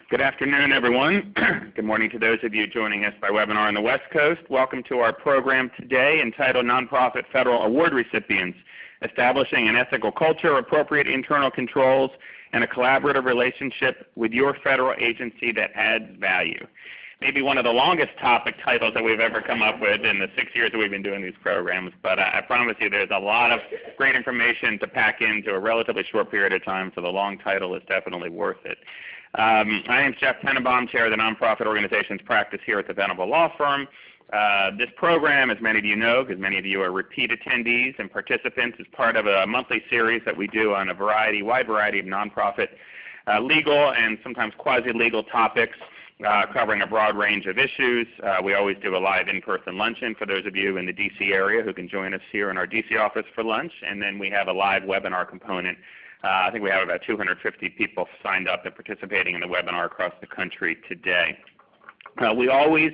Good afternoon, everyone. Good morning to those of you joining us by webinar on the West Coast. Welcome to our program today entitled Nonprofit Federal Award Recipients, Establishing an Ethical Culture, Appropriate Internal Controls, and a Collaborative Relationship with Your Federal Agency that Adds Value. Maybe one of the longest topic titles that we've ever come up with in the 6 years that we've been doing these programs, but I promise you there's a lot of great information to pack into a relatively short period of time, so the long title is definitely worth it. My name is Jeff Tenenbaum, Chair of the Nonprofit Organizations Practice here at the Venable Law Firm. This program, as many of you know, because many of you are repeat attendees and participants, is part of a monthly series that we do on a wide variety of nonprofit legal and sometimes quasi-legal topics, covering a broad range of issues. We always do a live in-person luncheon for those of you in the D.C. area who can join us here in our D.C. office for lunch, and then we have a live webinar component. I think we have about 250 people signed up and participating in the webinar across the country today. We always,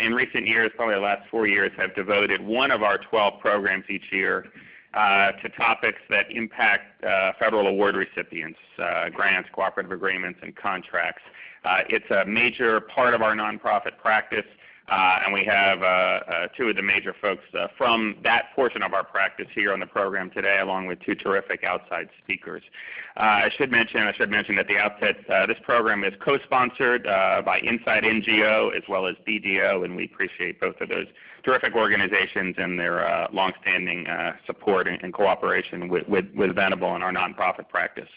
in recent years, probably the last 4 years, have devoted one of our 12 programs each year to topics that impact federal award recipients, grants, cooperative agreements, and contracts. It's a major part of our nonprofit practice, and we have two of the major folks from that portion of our practice here on the program today, along with two terrific outside speakers. I should mention at the outset, this program is co-sponsored by Inside NGO as well as BDO, and we appreciate both of those terrific organizations and their longstanding support and cooperation with Venable and our nonprofit practice.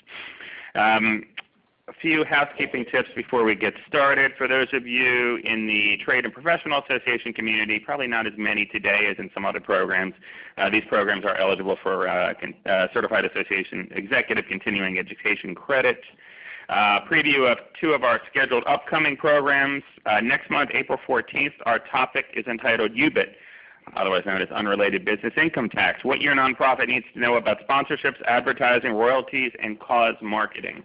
A few housekeeping tips before we get started. For those of you in the trade and professional association community, probably not as many today as in some other programs. These programs are eligible for Certified Association Executive Continuing Education credit. Preview of two of our scheduled upcoming programs. Next month, April 14th, our topic is entitled UBIT, otherwise known as Unrelated Business Income Tax, what your nonprofit needs to know about sponsorships, advertising, royalties, and cause marketing.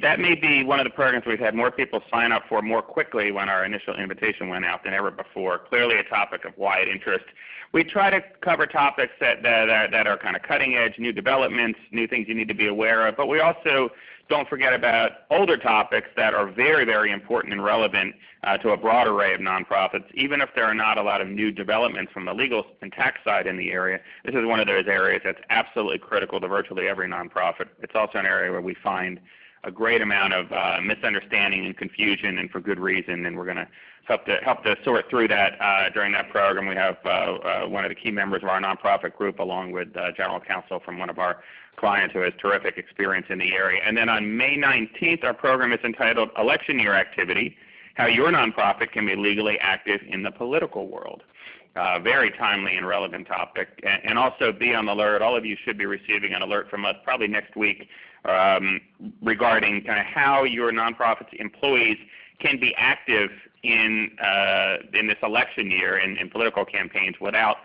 That may be one of the programs we've had more people sign up for more quickly when our initial invitation went out than ever before. Clearly a topic of wide interest. We try to cover topics that are kind of cutting edge, new developments, new things you need to be aware of, but we also don't forget about older topics that are very, very important and relevant to a broad array of nonprofits. Even if there are not a lot of new developments from the legal and tax side in the area, this is one of those areas that's absolutely critical to virtually every nonprofit. It's also an area where we find a great amount of misunderstanding and confusion, and for good reason, and we're going to help to sort through that during that program. We have one of the key members of our nonprofit group, along with general counsel from one of our clients who has terrific experience in the area. And then on May 19th, our program is entitled Election Year Activity, How Your Nonprofit Can Be Legally Active in the Political World. Very timely and relevant topic. And also be on the alert. All of you should be receiving an alert from us probably next week regarding kind of how your nonprofit's employees can be active in this election year in political campaigns without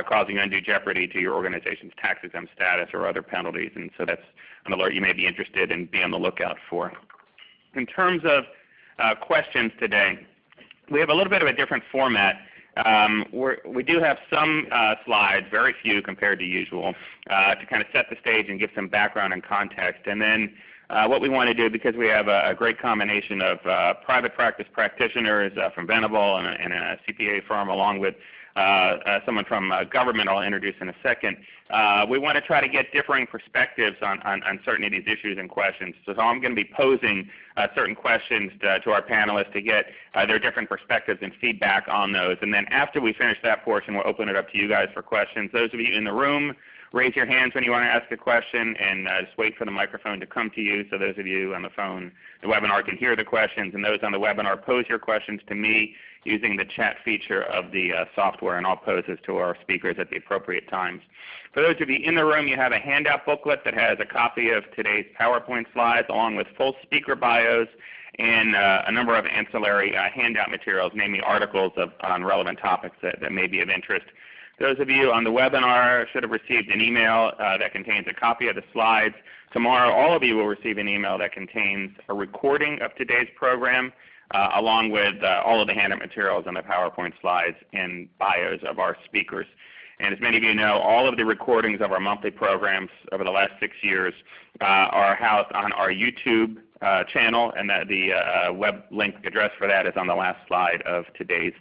causing undue jeopardy to your organization's tax-exempt status or other penalties. And so that's an alert you may be interested in, be on the lookout for. In terms of questions today, we have a little bit of a different format. We do have some slides, very few compared to usual, to kind of set the stage and give some background and context. And then what we want to do, because we have a great combination of private practice practitioners from Venable and a CPA firm, along with someone from government I'll introduce in a second, we want to try to get differing perspectives on certain of these issues and questions. So I'm going to be posing certain questions to our panelists to get their different perspectives and feedback on those. And then after we finish that portion, we'll open it up to you guys for questions. Those of you in the room, raise your hands when you want to ask a question, and just wait for the microphone to come to you so those of you on the phone, the webinar, can hear the questions, and those on the webinar, pose your questions to me using the chat feature of the software, and I'll pose this to our speakers at the appropriate times. For those of you in the room, you have a handout booklet that has a copy of today's PowerPoint slides along with full speaker bios and a number of ancillary handout materials, namely articles on relevant topics that may be of interest. Those of you on the webinar should have received an email that contains a copy of the slides. Tomorrow, all of you will receive an email that contains a recording of today's program, along with all of the handout materials and the PowerPoint slides and bios of our speakers. And as many of you know, all of the recordings of our monthly programs over the last 6 years are housed on our YouTube channel, and the web link address for that is on the last slide of today's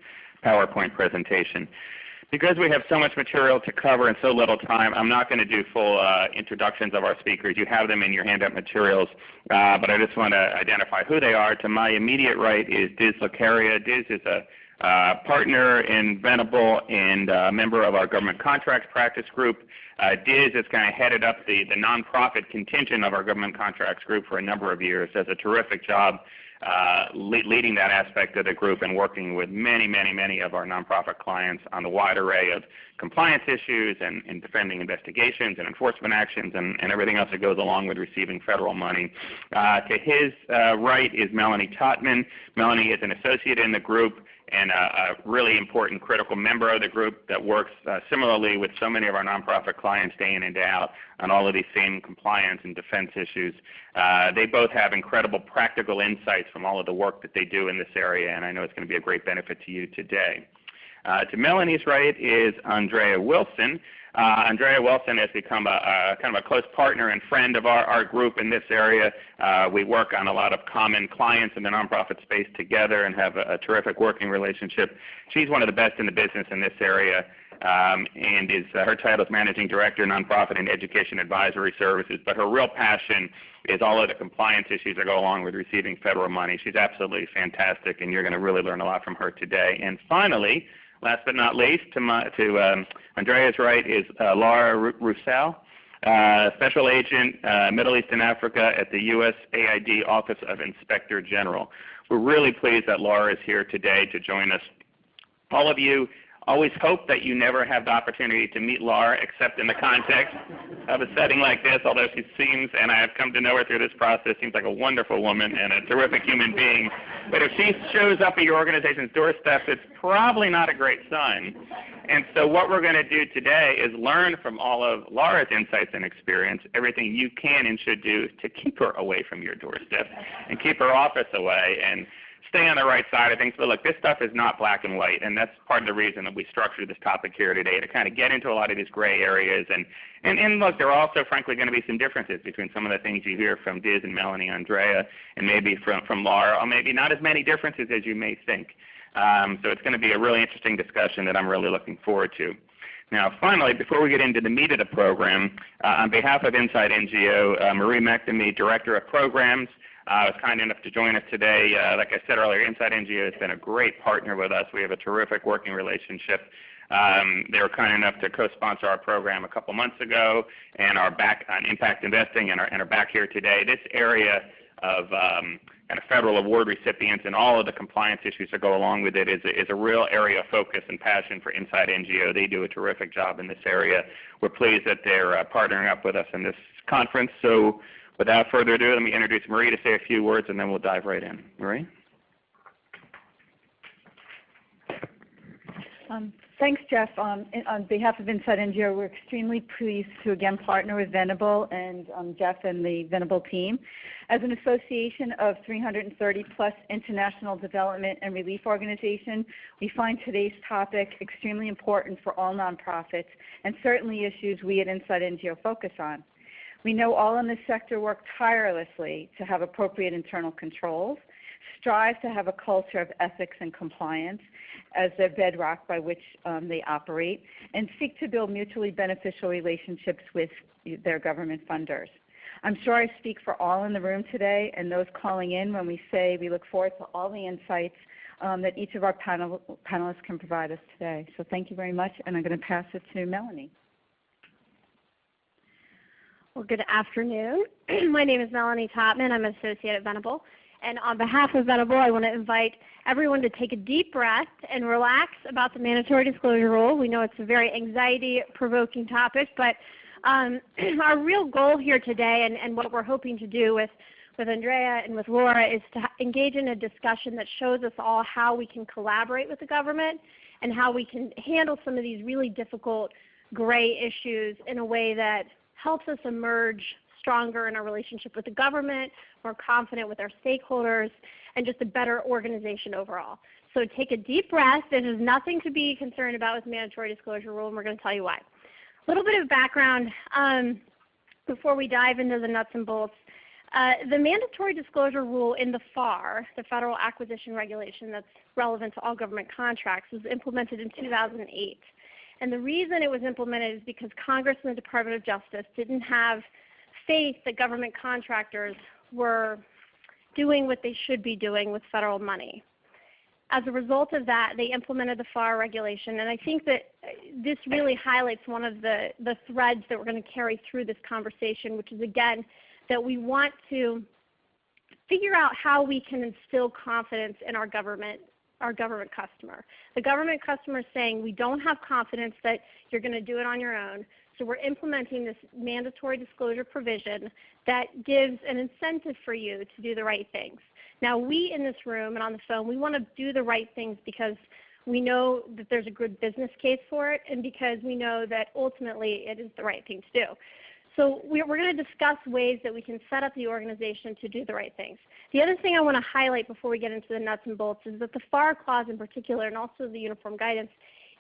PowerPoint presentation. Because we have so much material to cover in so little time, I'm not going to do full introductions of our speakers. You have them in your handout materials, but I just want to identify who they are. To my immediate right is Diz Lucaria. Diz is a partner in Venable and a member of our government contracts practice group. Diz has kind of headed up the nonprofit contingent of our government contracts group for a number of years, does a terrific job leading that aspect of the group and working with many of our nonprofit clients on the wide array of compliance issues and defending investigations and enforcement actions and everything else that goes along with receiving federal money. To his right is Melanie Totman. Melanie is an associate in the group and a really important critical member of the group that works similarly with so many of our nonprofit clients day in and day out on all of these same compliance and defense issues. They both have incredible practical insights from all of the work that they do in this area, and I know it's going to be a great benefit to you today. To Melanie's right is Andrea Wilson. Andrea Wilson has become a kind of a close partner and friend of our group in this area. We work on a lot of common clients in the nonprofit space together and have a terrific working relationship. She's one of the best in the business in this area, and her title is Managing Director, Nonprofit and Education Advisory Services, but her real passion is all of the compliance issues that go along with receiving federal money. She's absolutely fantastic, and you're going to really learn a lot from her today. And finally, last but not least, to Andrea's right is Laura Russo, Special Agent, Middle East and Africa at the USAID Office of Inspector General. We're really pleased that Laura is here today to join us. All of you always hope that you never have the opportunity to meet Laura except in the context of a setting like this, although she seems, and I have come to know her through this process, seems like a wonderful woman and a terrific human being. But if she shows up at your organization's doorstep, it's probably not a great sign. And so what we're going to do today is learn from all of Laura's insights and experience, everything you can and should do to keep her away from your doorstep and keep her office away and stay on the right side of things. But look, this stuff is not black and white, and that's part of the reason that we structured this topic here today, to kind of get into a lot of these gray areas. And look, there are also, frankly, going to be some differences between some of the things you hear from Diz and Melanie, Andrea, and maybe from Laura, or maybe not as many differences as you may think. So it's going to be a really interesting discussion that I'm really looking forward to. Now, finally, before we get into the meat of the program, on behalf of Inside NGO, Marie McNamee, Director of Programs, was kind enough to join us today. Like I said earlier, Inside NGO has been a great partner with us. We have a terrific working relationship. They were kind enough to co-sponsor our program a couple months ago and are back on impact investing and are back here today. This area of kind of federal award recipients and all of the compliance issues that go along with it is a real area of focus and passion for Inside NGO. They do a terrific job in this area. We're pleased that they're partnering up with us in this conference. So without further ado, let me introduce Marie to say a few words, and then we'll dive right in. Marie? Thanks, Jeff. On behalf of Inside NGO, we're extremely pleased to again partner with Venable and Jeff and the Venable team. As an association of 330-plus international development and relief organizations, we find today's topic extremely important for all nonprofits and certainly issues we at Inside NGO focus on. We know all in this sector work tirelessly to have appropriate internal controls, strive to have a culture of ethics and compliance as their bedrock by which they operate, and seek to build mutually beneficial relationships with their government funders. I'm sure I speak for all in the room today and those calling in when we say we look forward to all the insights that each of our panelists can provide us today. So thank you very much, and I'm going to pass it to Melanie. Well, good afternoon. My name is Melanie Totman. I'm an associate at Venable. And on behalf of Venable, I want to invite everyone to take a deep breath and relax about the mandatory disclosure rule. We know it's a very anxiety-provoking topic, but our real goal here today and what we're hoping to do with Andrea and with Laura is to engage in a discussion that shows us all how we can collaborate with the government and how we can handle some of these really difficult gray issues in a way that helps us emerge stronger in our relationship with the government, more confident with our stakeholders, and just a better organization overall. So take a deep breath. There's nothing to be concerned about with the mandatory disclosure rule, and we're going to tell you why. A little bit of background before we dive into the nuts and bolts. The mandatory disclosure rule in the FAR, the Federal Acquisition Regulation that's relevant to all government contracts, was implemented in 2008. And the reason it was implemented is because Congress and the Department of Justice didn't have faith that government contractors were doing what they should be doing with federal money. As a result of that, they implemented the FAR regulation, and I think that this really highlights one of the threads that we're going to carry through this conversation, which is, again, that we want to figure out how we can instill confidence in our government customer. The government customer is saying, we don't have confidence that you're going to do it on your own, so we're implementing this mandatory disclosure provision that gives an incentive for you to do the right things. Now, we in this room and on the phone, we want to do the right things because we know that there's a good business case for it, and because we know that ultimately it is the right thing to do. So we're going to discuss ways that we can set up the organization to do the right things. The other thing I want to highlight before we get into the nuts and bolts is that the FAR clause in particular, and also the uniform guidance,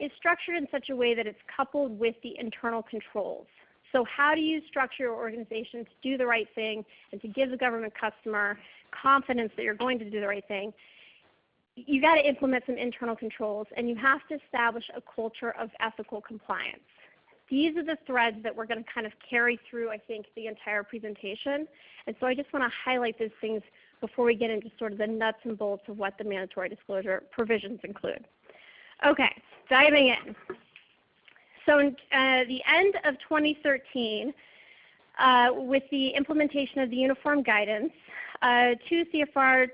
is structured in such a way that it's coupled with the internal controls. So how do you structure your organization to do the right thing and to give the government customer confidence that you're going to do the right thing? You got to implement some internal controls, and you have to establish a culture of ethical compliance. These are the threads that we're going to kind of carry through, I think, the entire presentation. And so I just want to highlight those things before we get into sort of the nuts and bolts of what the mandatory disclosure provisions include. Okay, diving in. So in the end of 2013, with the implementation of the uniform guidance, 2 CFR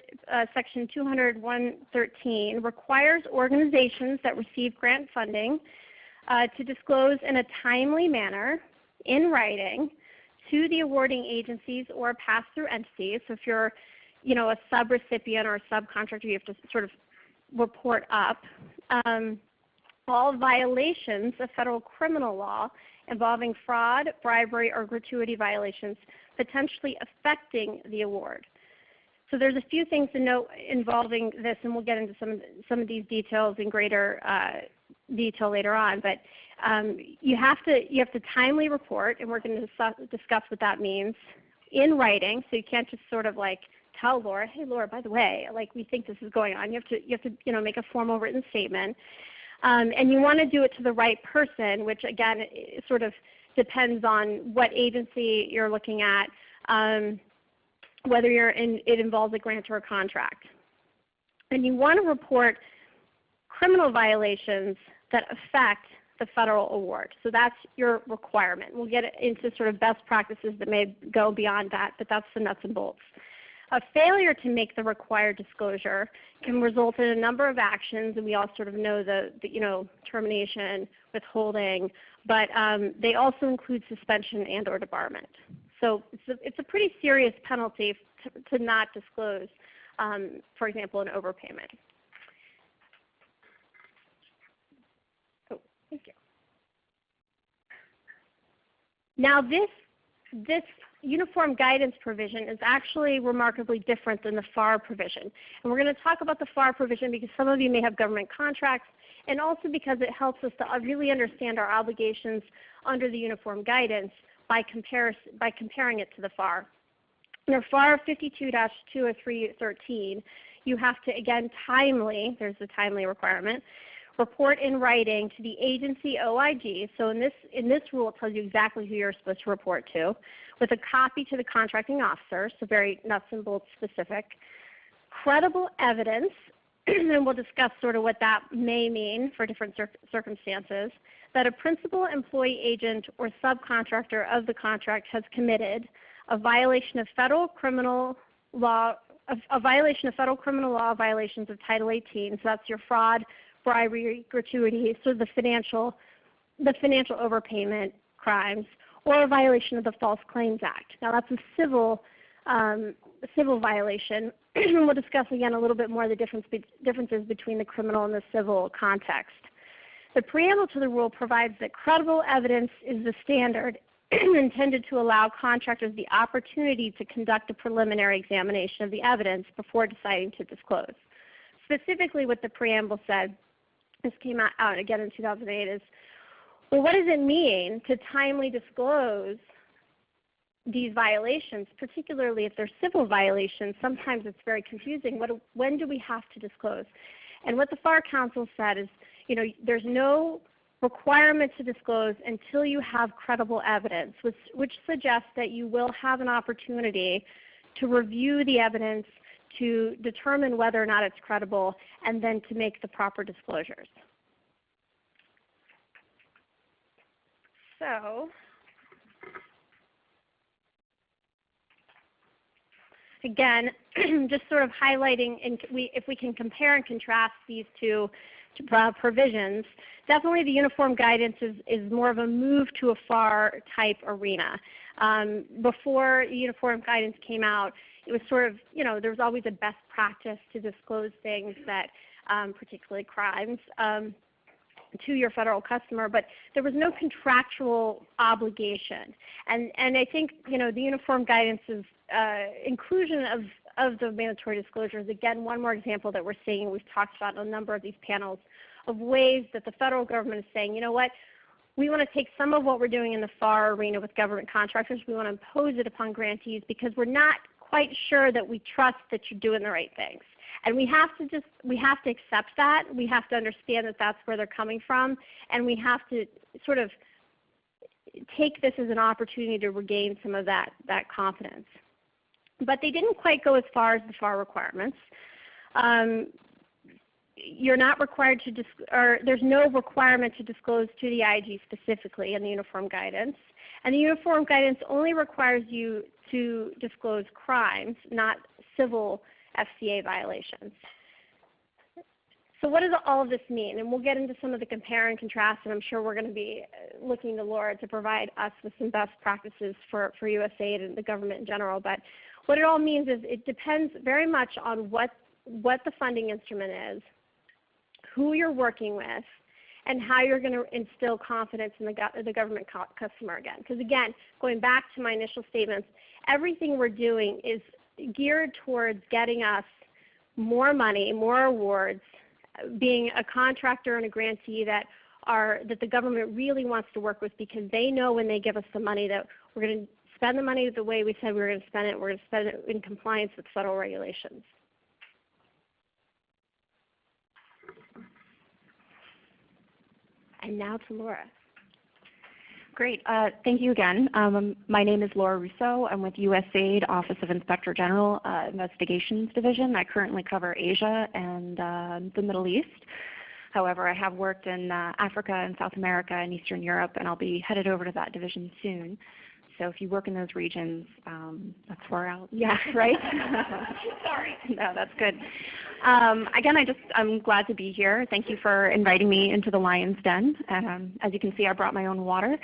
section 200.113 requires organizations that receive grant funding to disclose in a timely manner in writing to the awarding agencies or pass-through entities. So if you're a sub-recipient or a subcontractor, you have to sort of report up all violations of federal criminal law involving fraud, bribery, or gratuity violations potentially affecting the award. So there's a few things to note involving this, and we'll get into some of these details in greater detail later on. But you have to timely report, and we're going to discuss what that means in writing. So you can't just sort of like tell Laura, hey Laura, by the way, like we think this is going on. You have to make a formal written statement, and you want to do it to the right person, which again it sort of depends on what agency you're looking at, whether it involves a grant or a contract. And you want to report criminal violations that affect the federal award. So that's your requirement. We'll get into sort of best practices that may go beyond that, but that's the nuts and bolts. A failure to make the required disclosure can result in a number of actions, and we all sort of know the termination, withholding, but they also include suspension and or debarment. So it's a pretty serious penalty to not disclose, for example, an overpayment. Oh, thank you. Now this uniform guidance provision is actually remarkably different than the FAR provision. And we're going to talk about the FAR provision because some of you may have government contracts, and also because it helps us to really understand our obligations under the uniform guidance by comparing it to the FAR. Under FAR 52-20313, you have to, again, there's the timely requirement, report in writing to the agency OIG. So in this rule, it tells you exactly who you're supposed to report to, with a copy to the contracting officer, so very nuts and bolts specific. Credible evidence, and we'll discuss sort of what that may mean for different circumstances, that a principal employee agent or subcontractor of the contract has committed a violation of federal criminal law, violations of Title 18. So that's your fraud, bribery, gratuity, so the financial overpayment crimes, or a violation of the False Claims Act. Now that's a civil violation. We'll discuss again a little bit more the differences between the criminal and the civil context. The preamble to the rule provides that credible evidence is the standard intended to allow contractors the opportunity to conduct a preliminary examination of the evidence before deciding to disclose. specifically what the preamble said, this came out again in 2008, is, well, what does it mean to timely disclose these violations, particularly if they're civil violations? Sometimes it's very confusing. When do we have to disclose? And what the FAR Council said is, there's no requirement to disclose until you have credible evidence, which suggests that you will have an opportunity to review the evidence, to determine whether or not it's credible, and then to make the proper disclosures. So, again, just sort of highlighting, if we can compare and contrast these two provisions, definitely the uniform guidance is more of a move to a FAR type arena. Before uniform guidance came out, it was sort of, there was always a best practice to disclose things that, particularly crimes, to your federal customer, but there was no contractual obligation. And I think, the uniform guidance's inclusion of the mandatory disclosures, again, one more example that we're seeing, we've talked about in a number of these panels, of ways that the federal government is saying, you know what, we want to take some of what we're doing in the FAR arena with government contractors, we want to impose it upon grantees because we're not quite sure that we trust that you're doing the right things. And we have to accept that. We have to understand that that's where they're coming from, and we have to sort of take this as an opportunity to regain some of that confidence. But they didn't quite go as far as the FAR requirements. You're not required to, or there's no requirement to disclose to the IG specifically in the uniform guidance. And the uniform guidance only requires you to disclose crimes, not civil FCA violations. So what does all of this mean? And we'll get into some of the compare and contrast, and I'm sure we're going to be looking to Laura to provide us with some best practices for USAID and the government in general. But what it all means is it depends very much on what the funding instrument is, who you're working with, and how you're going to instill confidence in the government customer again. Because again, going back to my initial statements, everything we're doing is geared towards getting us more money, more awards, being a contractor and a grantee that the government really wants to work with, because they know when they give us the money that we're going to spend the money the way we said we were going to spend it. We're going to spend it in compliance with federal regulations. And now to Laura. Great. Thank you again. My name is Laura Russo. I'm with USAID Office of Inspector General Investigations Division. I currently cover Asia and the Middle East. However, I have worked in Africa and South America and Eastern Europe, and I'll be headed over to that division soon. So if you work in those regions, that's where I'll, yeah, right? Sorry. No, that's good. Again, I'm glad to be here. Thank you for inviting me into the Lion's Den. As you can see, I brought my own water.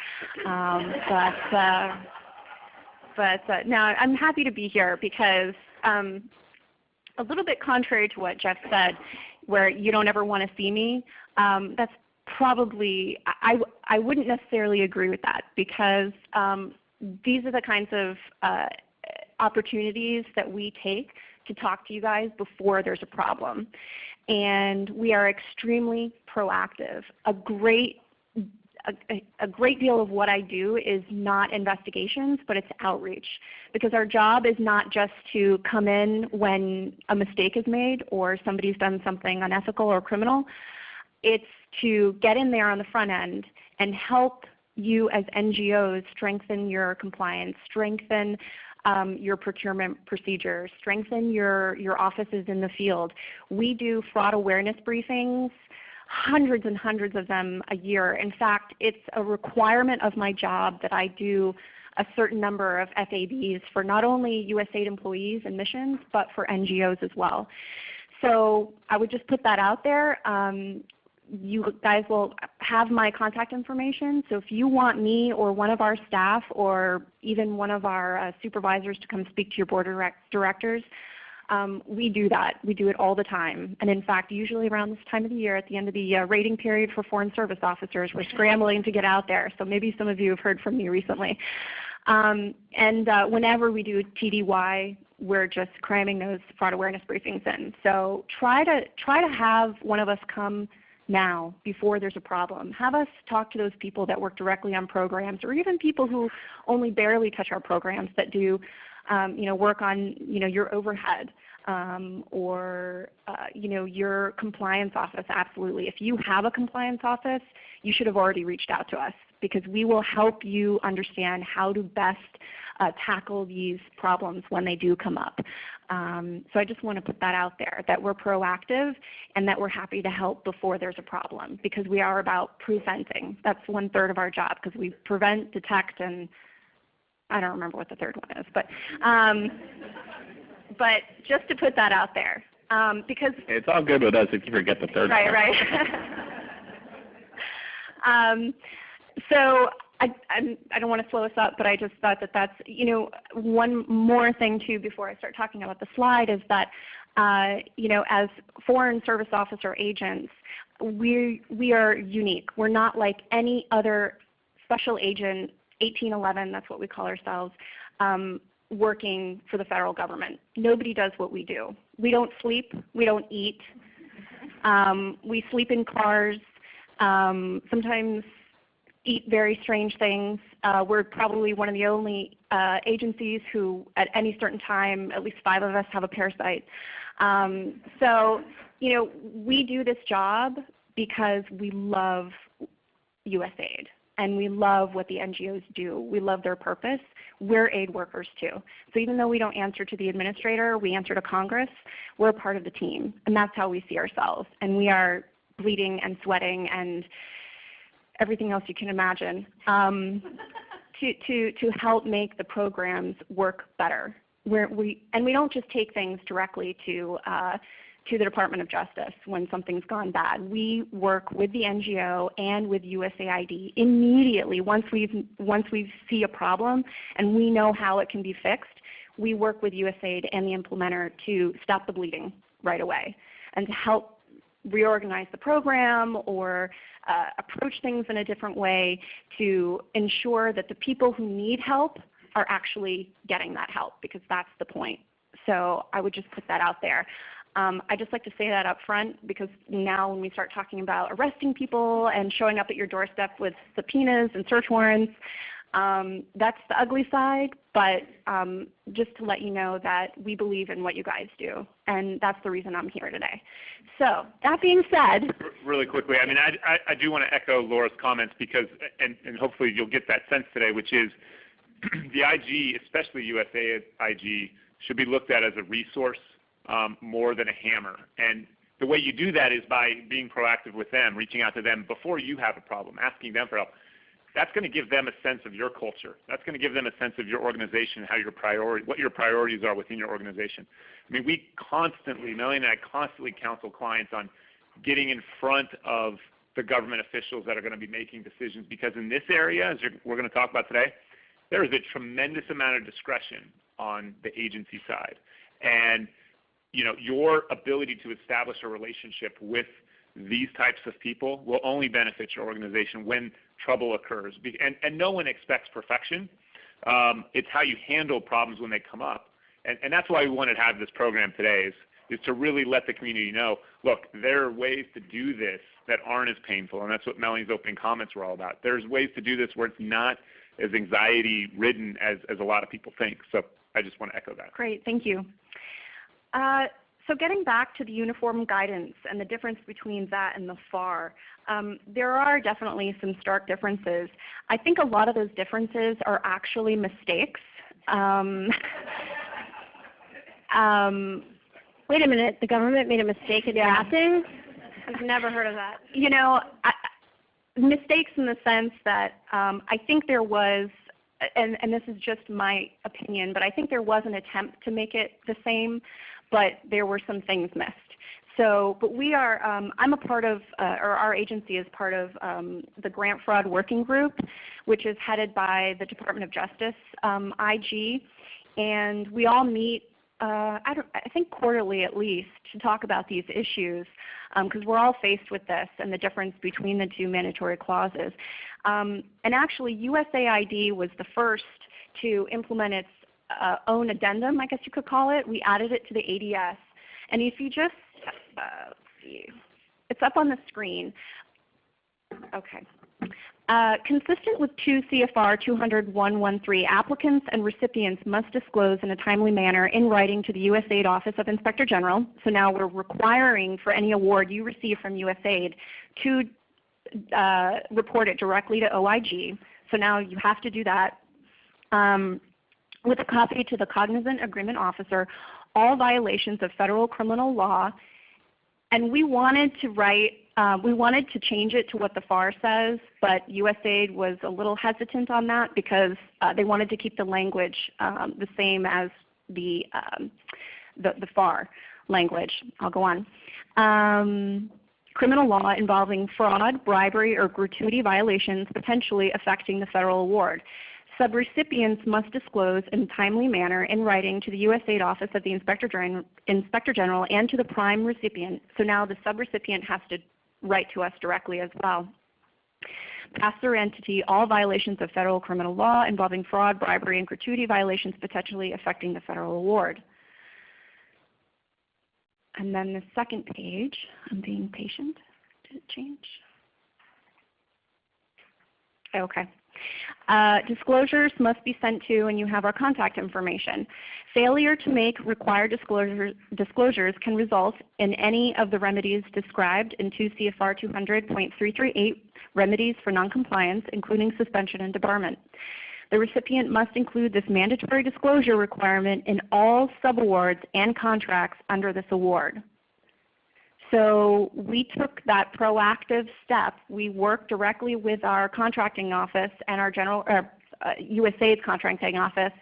No, I'm happy to be here because a little bit contrary to what Jeff said, where you don't ever want to see me, that's probably, I wouldn't necessarily agree with that, because these are the kinds of opportunities that we take to talk to you guys before there's a problem. And we are extremely proactive. A great deal of what I do is not investigations, but it's outreach. Because our job is not just to come in when a mistake is made or somebody's done something unethical or criminal. It's to get in there on the front end and help you as NGOs strengthen your compliance, strengthen your procurement procedures, strengthen your offices in the field. We do fraud awareness briefings, hundreds and hundreds of them a year. In fact, it's a requirement of my job that I do a certain number of FABs for not only USAID employees and missions, but for NGOs as well. So I would just put that out there. You guys will have my contact information, so if you want me or one of our staff or even one of our supervisors to come speak to your board of directors, we do that. We do it all the time. And in fact, usually around this time of the year, at the end of the rating period for foreign service officers, we're scrambling to get out there. So maybe some of you have heard from me recently. Whenever we do TDY, we're just cramming those fraud awareness briefings in. So try to have one of us come now before there's a problem. Have us talk to those people that work directly on programs, or even people who only barely touch our programs that do work on your overhead or your compliance office. Absolutely. If you have a compliance office, you should have already reached out to us, because we will help you understand how to best tackle these problems when they do come up. So I just want to put that out there, that we're proactive and that we're happy to help before there's a problem, because we are about preventing. That's 1/3 of our job, because we prevent, detect, and I don't remember what the third one is. But just to put that out there, because it's all good with us if you forget the third one. Right. So I don't want to slow us up, but I just thought that that's, one more thing too before I start talking about the slide is that, as Foreign Service Officer agents, we are unique. We're not like any other special agent, 1811, that's what we call ourselves, working for the federal government. Nobody does what we do. We don't sleep. We don't eat. We sleep in cars. Sometimes eat very strange things. We're probably one of the only agencies who at any certain time, at least 5 of us have a parasite. So we do this job because we love USAID and we love what the NGOs do. We love their purpose. We're aid workers too. So even though we don't answer to the administrator, we answer to Congress, we're part of the team, and that's how we see ourselves. And we are bleeding and sweating and everything else you can imagine to help make the programs work better. We don't just take things directly to the Department of Justice when something's gone bad. We work with the NGO and with USAID immediately once we see a problem and we know how it can be fixed. We work with USAID and the implementer to stop the bleeding right away and to help reorganize the program or approach things in a different way to ensure that the people who need help are actually getting that help, because that's the point. So I would just put that out there. I just like to say that up front, because now when we start talking about arresting people and showing up at your doorstep with subpoenas and search warrants, that's the ugly side, but just to let you know that we believe in what you guys do, and that's the reason I'm here today. So that being said. Really quickly, I mean, I do want to echo Laura's comments, because, and hopefully you'll get that sense today, which is the IG, especially USAID, should be looked at as a resource more than a hammer. And the way you do that is by being proactive with them, reaching out to them before you have a problem, asking them for help. That's going to give them a sense of your culture. That's going to give them a sense of your organization, what your priorities are within your organization. I mean, Melanie and I constantly counsel clients on getting in front of the government officials that are going to be making decisions, because in this area, as we're going to talk about today, there is a tremendous amount of discretion on the agency side. And your ability to establish a relationship with these types of people will only benefit your organization when trouble occurs. And no one expects perfection. It's how you handle problems when they come up. And that's why we wanted to have this program today, is to really let the community know, look, there are ways to do this that aren't as painful, and that's what Melanie's opening comments were all about. There's ways to do this where it's not as anxiety-ridden as a lot of people think. So I just want to echo that. Great, thank you. So getting back to the uniform guidance and the difference between that and the FAR, there are definitely some stark differences. I think a lot of those differences are actually mistakes. Wait a minute, the government made a mistake in drafting? I've never heard of that. Mistakes in the sense that I think there was, and this is just my opinion, but I think there was an attempt to make it the same, but there were some things missed. So, but we are, I'm a part of, or our agency is part of the Grant Fraud Working Group, which is headed by the Department of Justice, IG, and we all meet, I think quarterly at least, to talk about these issues, because we're all faced with this and the difference between the two mandatory clauses. And actually USAID was the first to implement its own addendum, I guess you could call it. We added it to the ADS. And if you just, let's see, it's up on the screen. Okay. Consistent with 2 CFR 200-113, applicants and recipients must disclose in a timely manner in writing to the USAID Office of Inspector General. So now we're requiring for any award you receive from USAID to report it directly to OIG. So now you have to do that with a copy to the cognizant agreement officer, all violations of federal criminal law. And we wanted to write, we wanted to change it to what the FAR says, but USAID was a little hesitant on that because they wanted to keep the language the same as the FAR language. I'll go on. Criminal law involving fraud, bribery, or gratuity violations potentially affecting the federal award. Subrecipients must disclose in a timely manner in writing to the USAID Office of the Inspector General and to the prime recipient. So now the subrecipient has to write to us directly as well. Pass-through entity, all violations of federal criminal law involving fraud, bribery, and gratuity violations potentially affecting the federal award. And then the second page, I'm being patient. Did it change? Okay. Disclosures must be sent to, and you have our contact information. Failure to make required disclosures can result in any of the remedies described in 2 CFR 200.338, remedies for noncompliance, including suspension and debarment. The recipient must include this mandatory disclosure requirement in all subawards and contracts under this award. So we took that proactive step. We worked directly with our contracting office and our USAID's contracting office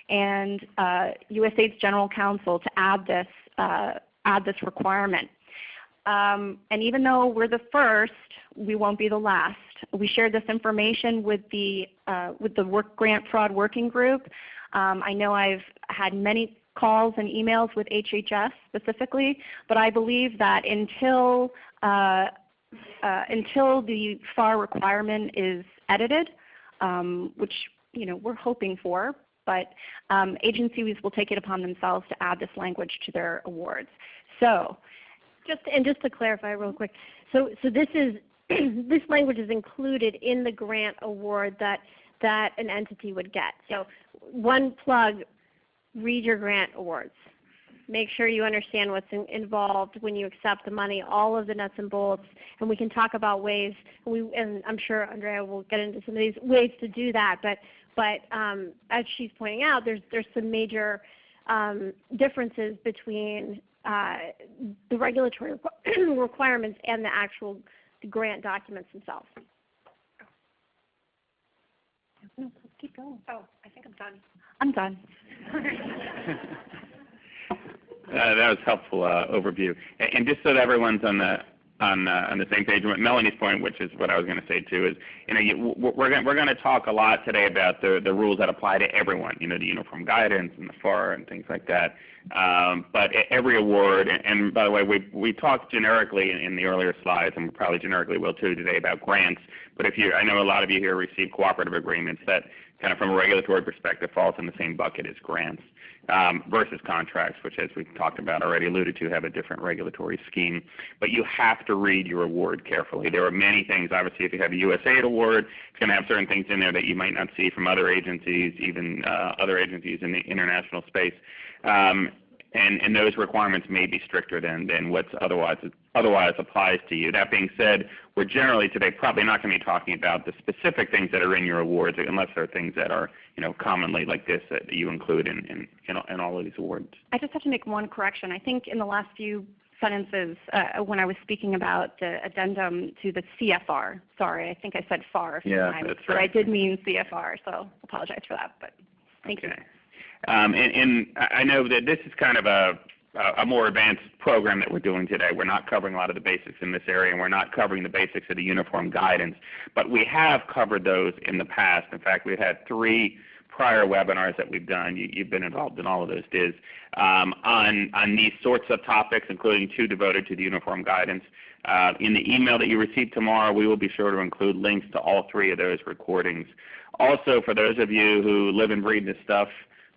and USAID's general counsel to add this requirement. And even though we're the first, we won't be the last. We shared this information with the grant fraud working group. I know I've had many calls and emails with HHS specifically, but I believe that until the FAR requirement is edited, which we're hoping for, but agencies will take it upon themselves to add this language to their awards. So, just to clarify real quick, so this is this language is included in the grant award that an entity would get. So one plug. Read your grant awards. Make sure you understand what's involved when you accept the money, all of the nuts and bolts, and we can talk about ways, and I'm sure Andrea will get into some of these ways to do that, but as she's pointing out, there's some major differences between the regulatory requirements and the actual grant documents themselves. No, keep going. Oh, I think I'm done. I'm done. That was a helpful overview. And just so that everyone's on the same page with Melanie's point, which is what I was going to say too, is we're going to talk a lot today about the rules that apply to everyone. The uniform guidance and the FAR and things like that. But every award, and by the way, we talked generically in the earlier slides, and we probably generically will too today about grants. But I know a lot of you here receive cooperative agreements that kind of from a regulatory perspective falls in the same bucket as grants versus contracts, which as we've talked about already alluded to have a different regulatory scheme. But you have to read your award carefully. There are many things, obviously if you have a USAID award, it's going to have certain things in there that you might not see from other agencies, even other agencies in the international space. And those requirements may be stricter than what's otherwise applies to you. That being said, we're generally today probably not going to be talking about the specific things that are in your awards unless there are things that are commonly like this that you include in all of these awards. I just have to make one correction. I think in the last few sentences when I was speaking about the addendum to the CFR, sorry, I think I said FAR a few times, that's right. But I did mean CFR, so apologize for that. But thank you. And I know that this is kind of a more advanced program that we're doing today. We're not covering a lot of the basics in this area, and we're not covering the basics of the uniform guidance. But we have covered those in the past. In fact, we've had 3 prior webinars that we've done. You've been involved in all of those, Diz, on these sorts of topics, including 2 devoted to the uniform guidance. In the email that you receive tomorrow, we will be sure to include links to all 3 of those recordings. Also, for those of you who live and breathe this stuff,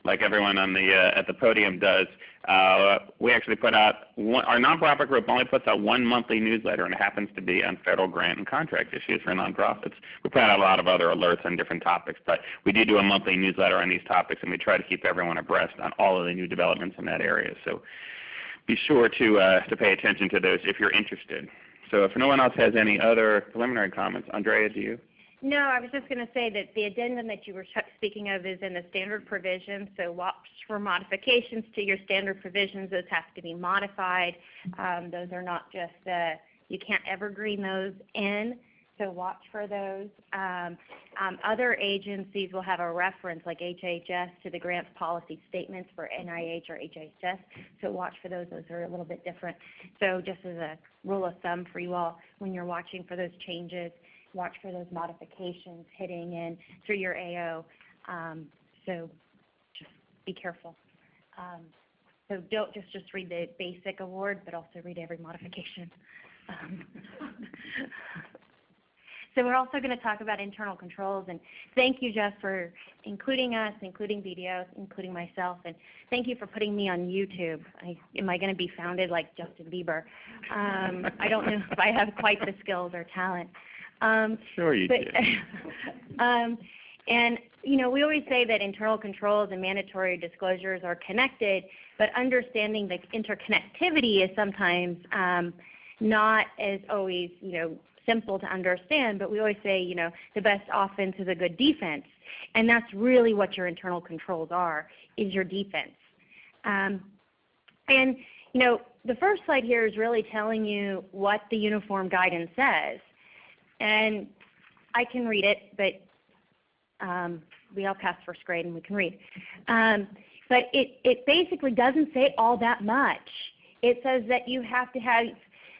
like everyone on the at the podium does, we actually put out our nonprofit group only puts out 1 monthly newsletter, and it happens to be on federal grant and contract issues for nonprofits. We put out a lot of other alerts on different topics, but we do a monthly newsletter on these topics, and we try to keep everyone abreast on all of the new developments in that area. So be sure to pay attention to those if you're interested. So if no one else has any other preliminary comments, Andrea, do you? No, I was just going to say that the addendum that you were speaking of is in the standard provisions, so watch for modifications to your standard provisions. Those have to be modified. Those are not just, you can't evergreen those in, so watch for those. Other agencies will have a reference, like HHS, to the grants policy statements for NIH or HHS, so watch for those. Those are a little bit different. So just as a rule of thumb for you all, when you're watching for those changes, watch for those modifications hitting in through your AO. So just be careful. So don't just read the basic award, but also read every modification. So we're also going to talk about internal controls, and thank you, Jeff, for including us, including BDO, including myself, and thank you for putting me on YouTube. Am I going to be founded like Justin Bieber? I don't know if I have quite the skills or talent. Sure you do. And you know, we always say that internal controls and mandatory disclosures are connected, but understanding the interconnectivity is sometimes not as always, simple to understand. But we always say, the best offense is a good defense, and that's really what your internal controls are, is your defense. And the first slide here is really telling you what the uniform guidance says. And I can read it, but we all passed first grade and we can read. But it basically doesn't say all that much. It says that you have to have,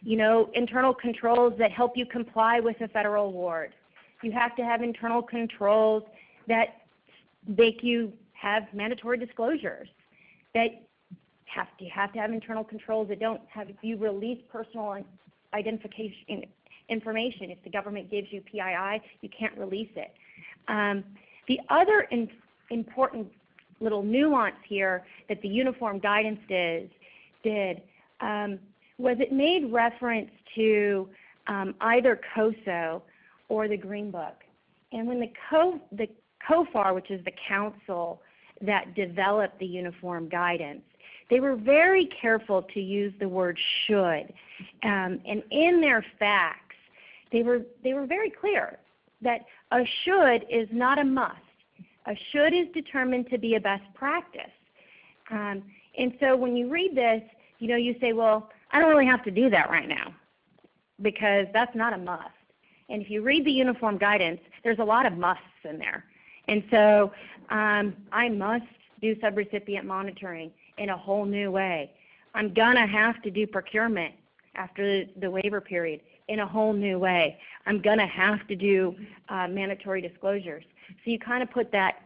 internal controls that help you comply with a federal award. You have to have internal controls that make you have mandatory disclosures. That you have to have internal controls that don't have you release personal identification information. If the government gives you PII, you can't release it. The other important little nuance here that the uniform guidance did was it made reference to either COSO or the Green Book. And when the COFAR, which is the council that developed the uniform guidance, they were very careful to use the word should. And in their facts, they were very clear that a should is not a must. A should is determined to be a best practice. And so when you read this, you say, well, I don't really have to do that right now because that's not a must. And if you read the uniform guidance, there's a lot of musts in there. And so I must do subrecipient monitoring in a whole new way. I'm going to have to do procurement after the waiver period in a whole new way. I'm going to have to do mandatory disclosures. So you kind of put that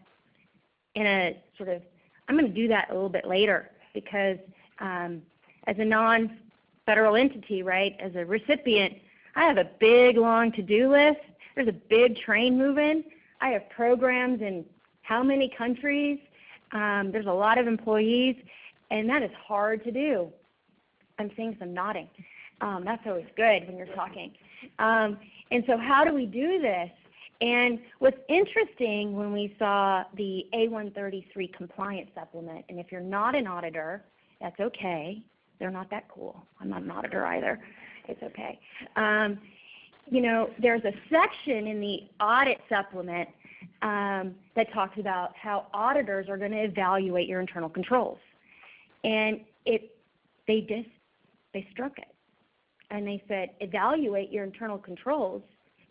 in a sort of, I'm going to do that a little bit later because as a non-federal entity, right, as a recipient, I have a big, long to-do list. There's a big train moving. I have programs in how many countries. There's a lot of employees, and that is hard to do. I'm seeing some nodding. That's always good when you're talking. And so how do we do this? And what's interesting when we saw the A133 compliance supplement, and if you're not an auditor, that's okay. They're not that cool. I'm not an auditor either. It's okay. There's a section in the audit supplement that talks about how auditors are going to evaluate your internal controls. And they struck it. And they said, evaluate your internal controls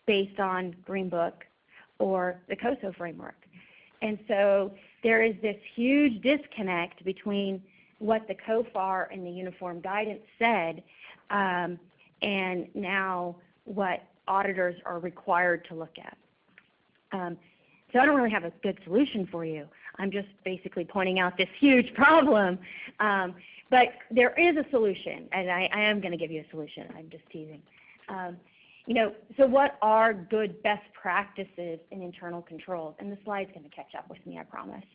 based on Green Book or the COSO framework. And so there is this huge disconnect between what the COFAR and the uniform guidance said and now what auditors are required to look at. So I don't really have a good solution for you. I'm just basically pointing out this huge problem. But there is a solution, and I am going to give you a solution. I'm just teasing. So what are good best practices in internal controls? And the slide's going to catch up with me, I promise.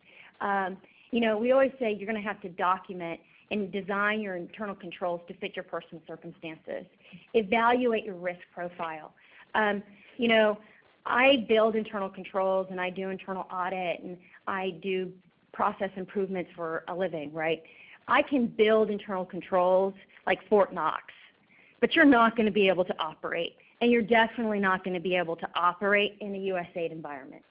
We always say you're going to have to document and design your internal controls to fit your personal circumstances. Evaluate your risk profile. I build internal controls and I do internal audit and I do process improvements for a living, right? I can build internal controls like Fort Knox, but you're not going to be able to operate, and you're definitely not going to be able to operate in a USAID environment,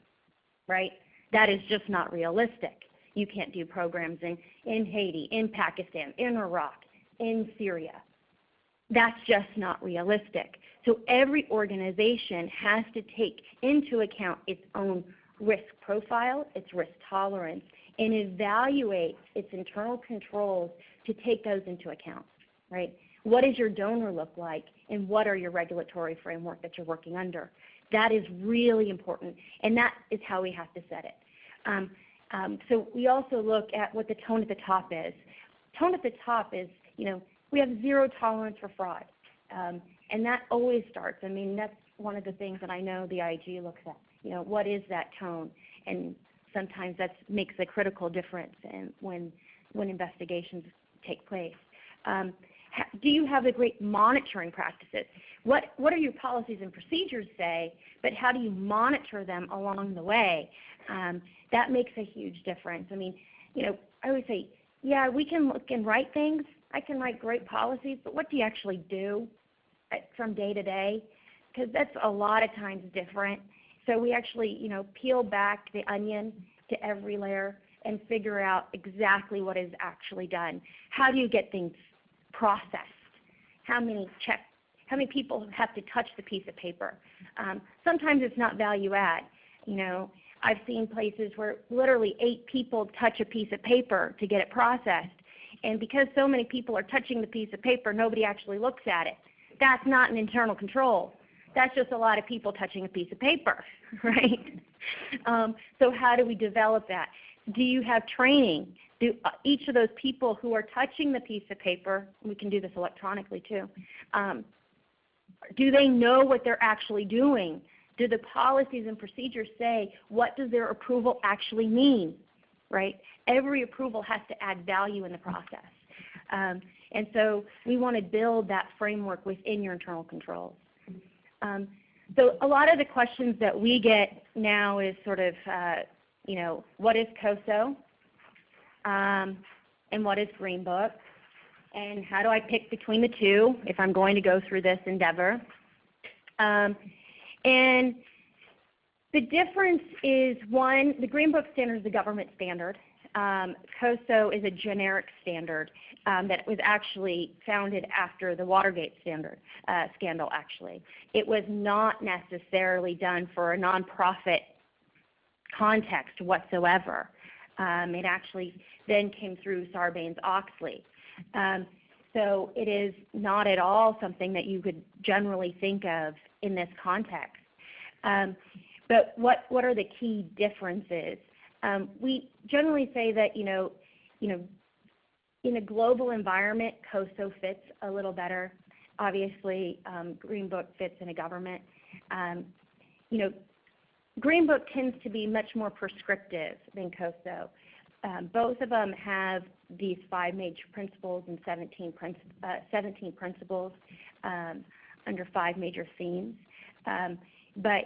right? That is just not realistic. You can't do programs in Haiti, in Pakistan, in Iraq, in Syria. That's just not realistic. So every organization has to take into account its own risk profile, its risk tolerance, and evaluate its internal controls to take those into account, right? What does your donor look like, and what are your regulatory framework that you're working under? That is really important, and that is how we have to set it. So we also look at what the tone at the top is. Tone at the top is, we have zero tolerance for fraud, and that always starts. I mean, that's one of the things that I know the IG looks at. What is that tone? And sometimes that makes a critical difference when investigations take place. Do you have the great monitoring practices? What are your policies and procedures say, but how do you monitor them along the way? That makes a huge difference. I mean, I always say, yeah, we can look and write things. I can write great policies, but what do you actually do from day to day? Because that's a lot of times different. So we actually, peel back the onion to every layer and figure out exactly what is actually done. How do you get things processed? How many people have to touch the piece of paper? Sometimes it's not value add. I've seen places where literally 8 people touch a piece of paper to get it processed. And because so many people are touching the piece of paper, nobody actually looks at it. That's not an internal control. That's just a lot of people touching a piece of paper, right? So how do we develop that? Do you have training? Do each of those people who are touching the piece of paper, we can do this electronically too, do they know what they're actually doing? Do the policies and procedures say, what does their approval actually mean, right? Every approval has to add value in the process. And so we want to build that framework within your internal controls. So a lot of the questions that we get now is sort of, what is COSO? And what is Green Book? And how do I pick between the two if I'm going to go through this endeavor? And the difference is, one, the Green Book standard is the government standard. COSO is a generic standard that was actually founded after the Watergate scandal, actually. It was not necessarily done for a nonprofit context whatsoever. It actually then came through Sarbanes-Oxley. So it is not at all something that you could generally think of in this context. But what are the key differences? We generally say that, in a global environment, COSO fits a little better. Obviously, Green Book fits in a government. Green Book tends to be much more prescriptive than COSO. Both of them have these 5 major principles and 17 principles under 5 major themes. But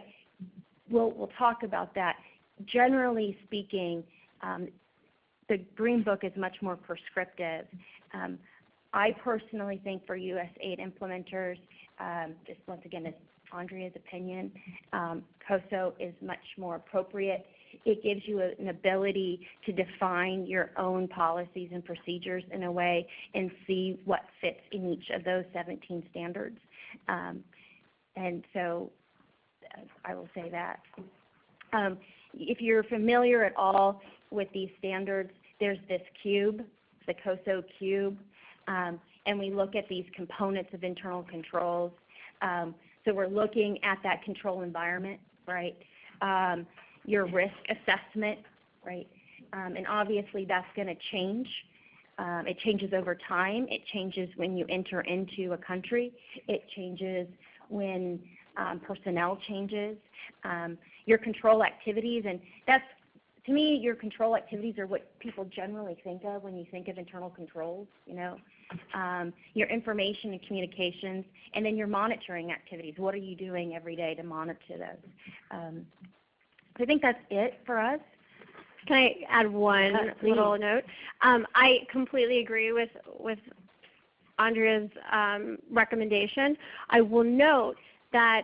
we'll talk about that. Generally speaking, the Green Book is much more prescriptive. I personally think for USAID implementers, just once again, it's Andrea's opinion, COSO is much more appropriate. It gives you an ability to define your own policies and procedures in a way and see what fits in each of those 17 standards. And so I will say that. If you're familiar at all with these standards, there's this cube, the COSO Cube, and we look at these components of internal controls. So we're looking at that control environment, right? your risk assessment, right? And obviously that's going to change. It changes over time. It changes when you enter into a country. It changes when personnel changes. Your control activities, and that's, to me, your control activities are what people generally think of when you think of internal controls, you know. Your information and communications, and then your monitoring activities. What are you doing every day to monitor those? So I think that's it for us. Can I add one little note? I completely agree with Andrea's recommendation. I will note that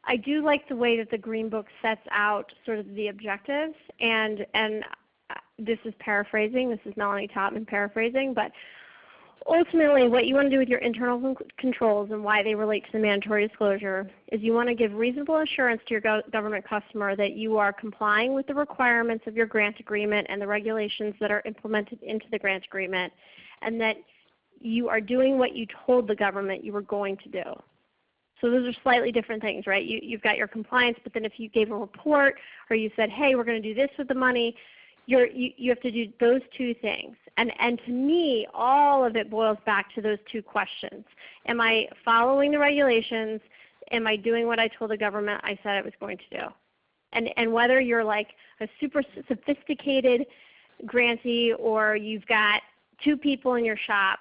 I do like the way that the Green Book sets out sort of the objectives, and this is paraphrasing. This is Melanie Topman paraphrasing, but ultimately what you want to do with your internal controls and why they relate to the mandatory disclosure is you want to give reasonable assurance to your government customer that you are complying with the requirements of your grant agreement and the regulations that are implemented into the grant agreement, and that you are doing what you told the government you were going to do. So those are slightly different things, right? You've got your compliance, but then if you gave a report or you said, hey, we're going to do this with the money, you have to do those two things. And to me, all of it boils back to those two questions. Am I following the regulations? Am I doing what I told the government I said I was going to do? And whether you're like a super sophisticated grantee or you've got 2 people in your shop,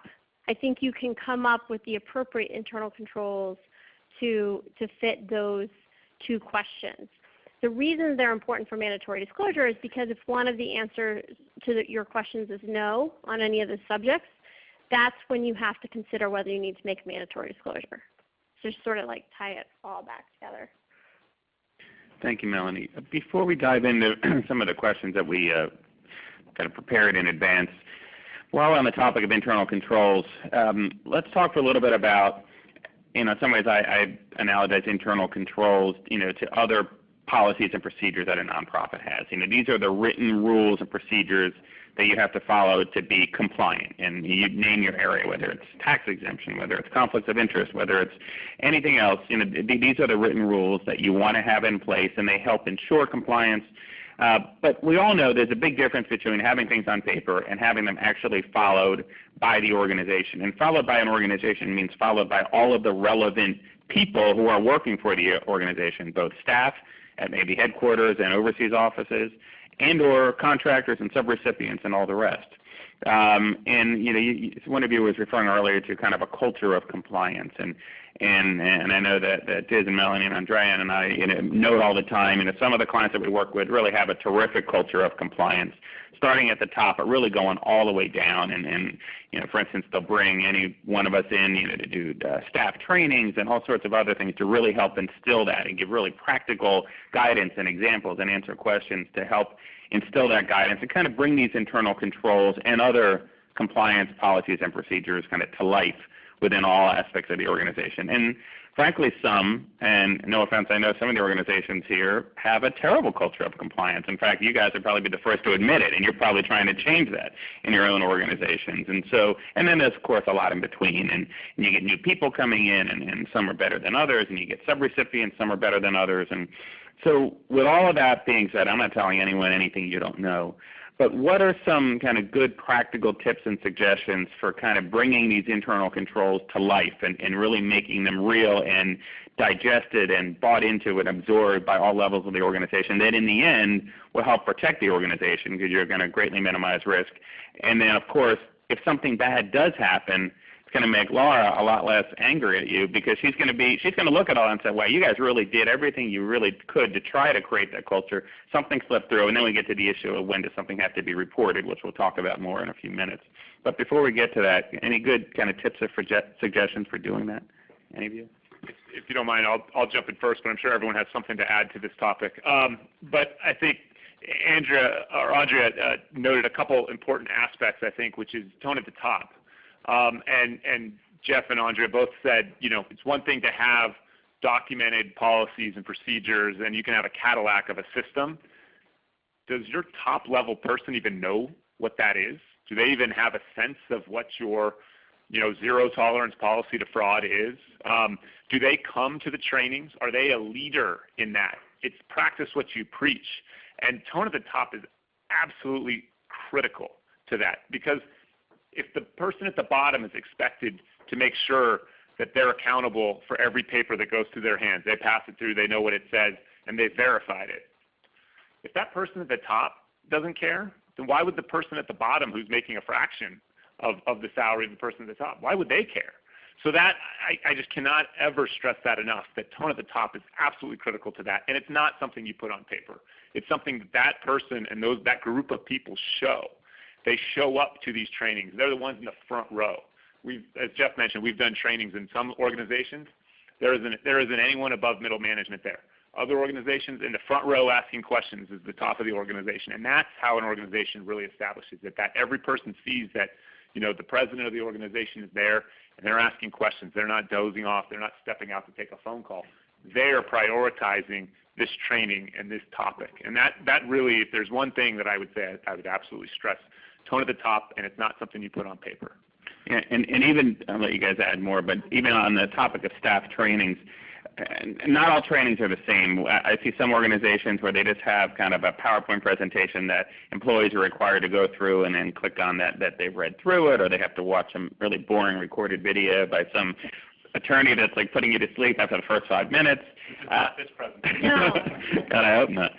I think you can come up with the appropriate internal controls to fit those 2 questions. The reason they're important for mandatory disclosure is because if one of the answers to your questions is no on any of the subjects, that's when you have to consider whether you need to make a mandatory disclosure. So just sort of like tie it all back together. Thank you, Melanie. Before we dive into some of the questions that we kind of prepared in advance, while on the topic of internal controls, let's talk for a little bit about, in some ways I analogize internal controls, to other policies and procedures that a nonprofit has. These are the written rules and procedures that you have to follow to be compliant. And you name your area, whether it's tax exemption, whether it's conflicts of interest, whether it's anything else. These are the written rules that you want to have in place, and they help ensure compliance. But we all know there's a big difference between having things on paper and having them actually followed by the organization. And followed by an organization means followed by all of the relevant people who are working for the organization, both staff at maybe headquarters and overseas offices, and or contractors and subrecipients and all the rest. And one of you was referring earlier to kind of a culture of compliance, and I know that Tiz and Melanie and Andrea and I note all the time, some of the clients that we work with really have a terrific culture of compliance, starting at the top but really going all the way down. And for instance, they'll bring any one of us in to do staff trainings and all sorts of other things to really help instill that and give really practical guidance and examples and answer questions to help instill that guidance and kind of bring these internal controls and other compliance policies and procedures kind of to life within all aspects of the organization. And frankly, some, and no offense, I know some of the organizations here have a terrible culture of compliance. In fact, you guys would probably be the first to admit it, and you're probably trying to change that in your own organizations. And then there's, of course, a lot in between, and you get new people coming in, and some are better than others, and you get subrecipients, some are better than others. And so with all of that being said, I'm not telling anyone anything you don't know. But what are some kind of good practical tips and suggestions for kind of bringing these internal controls to life and really making them real and digested and bought into and absorbed by all levels of the organization that in the end will help protect the organization because you're going to greatly minimize risk? And then, of course, if something bad does happen, it's going to make Laura a lot less angry at you because she's going to look at all and say, well, you guys really did everything you really could to try to create that culture. Something slipped through, and then we get to the issue of when does something have to be reported, which we'll talk about more in a few minutes. But before we get to that, any good kind of tips or suggestions for doing that? Any of you? If you don't mind, I'll jump in first, but I'm sure everyone has something to add to this topic. But I think Andrea noted a couple important aspects, I think, which is tone at the top. And Jeff and Andrea both said, it's one thing to have documented policies and procedures, and you can have a Cadillac of a system. Does your top-level person even know what that is? Do they even have a sense of what your, zero-tolerance policy to fraud is? Do they come to the trainings? Are they a leader in that it's practice what you preach. And tone at the top is absolutely critical to that, because if the person at the bottom is expected to make sure that they're accountable for every paper that goes through their hands, they pass it through, they know what it says, and they've verified it. If that person at the top doesn't care, then why would the person at the bottom who's making a fraction of the salary of the person at the top, why would they care? So that, I just cannot ever stress that enough, that tone at the top is absolutely critical to that, and it's not something you put on paper. It's something that person and that group of people show. They show up to these trainings. They're the ones in the front row. As Jeff mentioned, we've done trainings in some organizations. There isn't anyone above middle management there. Other organizations, in the front row asking questions is the top of the organization, and that's how an organization really establishes it, that every person sees that, the president of the organization is there, and they're asking questions. They're not dozing off. They're not stepping out to take a phone call. They are prioritizing this training and this topic. And that really, if there's one thing that I would say, I would absolutely stress, tone at the top, and it's not something you put on paper. Yeah, and even, I'll let you guys add more, but even on the topic of staff trainings, not all trainings are the same. I see some organizations where they just have kind of a PowerPoint presentation that employees are required to go through and then click on that they've read through it, or they have to watch some really boring recorded video by some attorney that's like putting you to sleep after the first 5 minutes. Not this presentation. No. God, I hope not.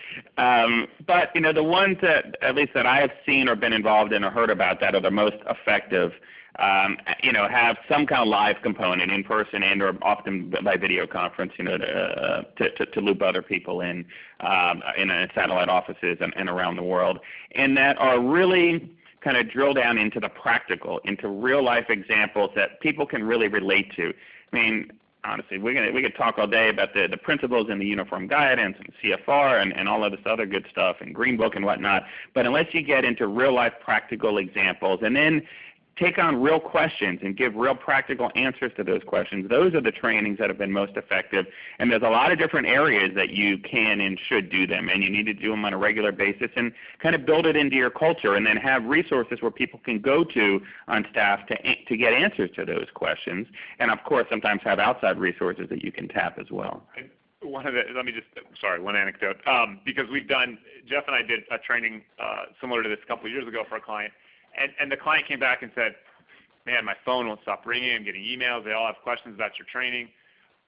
But the ones that, at least that I have seen or been involved in or heard about that are the most effective, have some kind of live component in person and or often by video conference, to loop other people in satellite offices and around the world, and that are really kind of drill down into the practical, into real life examples that people can really relate to. I mean, honestly, we could talk all day about the principles in the uniform guidance and CFR and all of this other good stuff and Green Book and whatnot, but unless you get into real life practical examples and then take on real questions and give real practical answers to those questions, those are the trainings that have been most effective. And there's a lot of different areas that you can and should do them, and you need to do them on a regular basis and kind of build it into your culture, and then have resources where people can go to on staff to get answers to those questions, and of course sometimes have outside resources that you can tap as well. One anecdote, because Jeff and I did a training similar to this a couple of years ago for a client. And the client came back and said, man, my phone won't stop ringing. I'm getting emails. They all have questions about your training.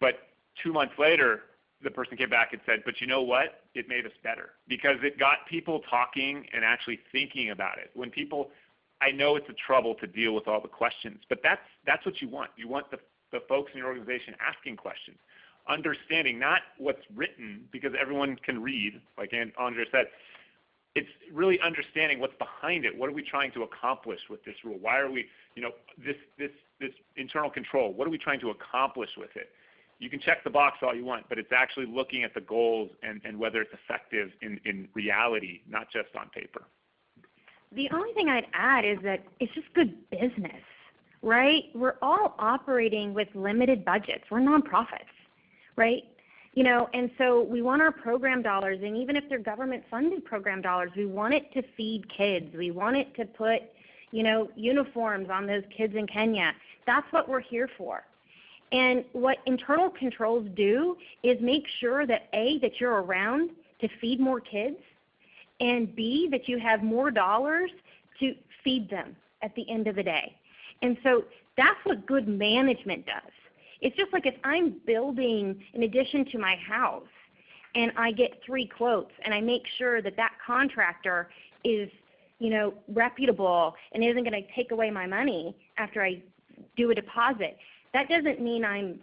But 2 months later, the person came back and said, but you know what? It made us better, because it got people talking and actually thinking about it. When people, I know it's a trouble to deal with all the questions, but that's what you want. You want the folks in your organization asking questions, understanding not what's written, because everyone can read, like Andrea said. It's really understanding what's behind it. What are we trying to accomplish with this rule? Why are we, this internal control, what are we trying to accomplish with it? You can check the box all you want, but it's actually looking at the goals and whether it's effective in reality, not just on paper. The only thing I'd add is that it's just good business, right? We're all operating with limited budgets. We're nonprofits, right? And so we want our program dollars, and even if they're government-funded program dollars, we want it to feed kids. We want it to put, uniforms on those kids in Kenya. That's what we're here for. And what internal controls do is make sure that, A, that you're around to feed more kids, and B, that you have more dollars to feed them at the end of the day. And so that's what good management does. It's just like if I'm building an addition to my house and I get 3 quotes and I make sure that contractor is, reputable and isn't going to take away my money after I do a deposit, that doesn't mean I'm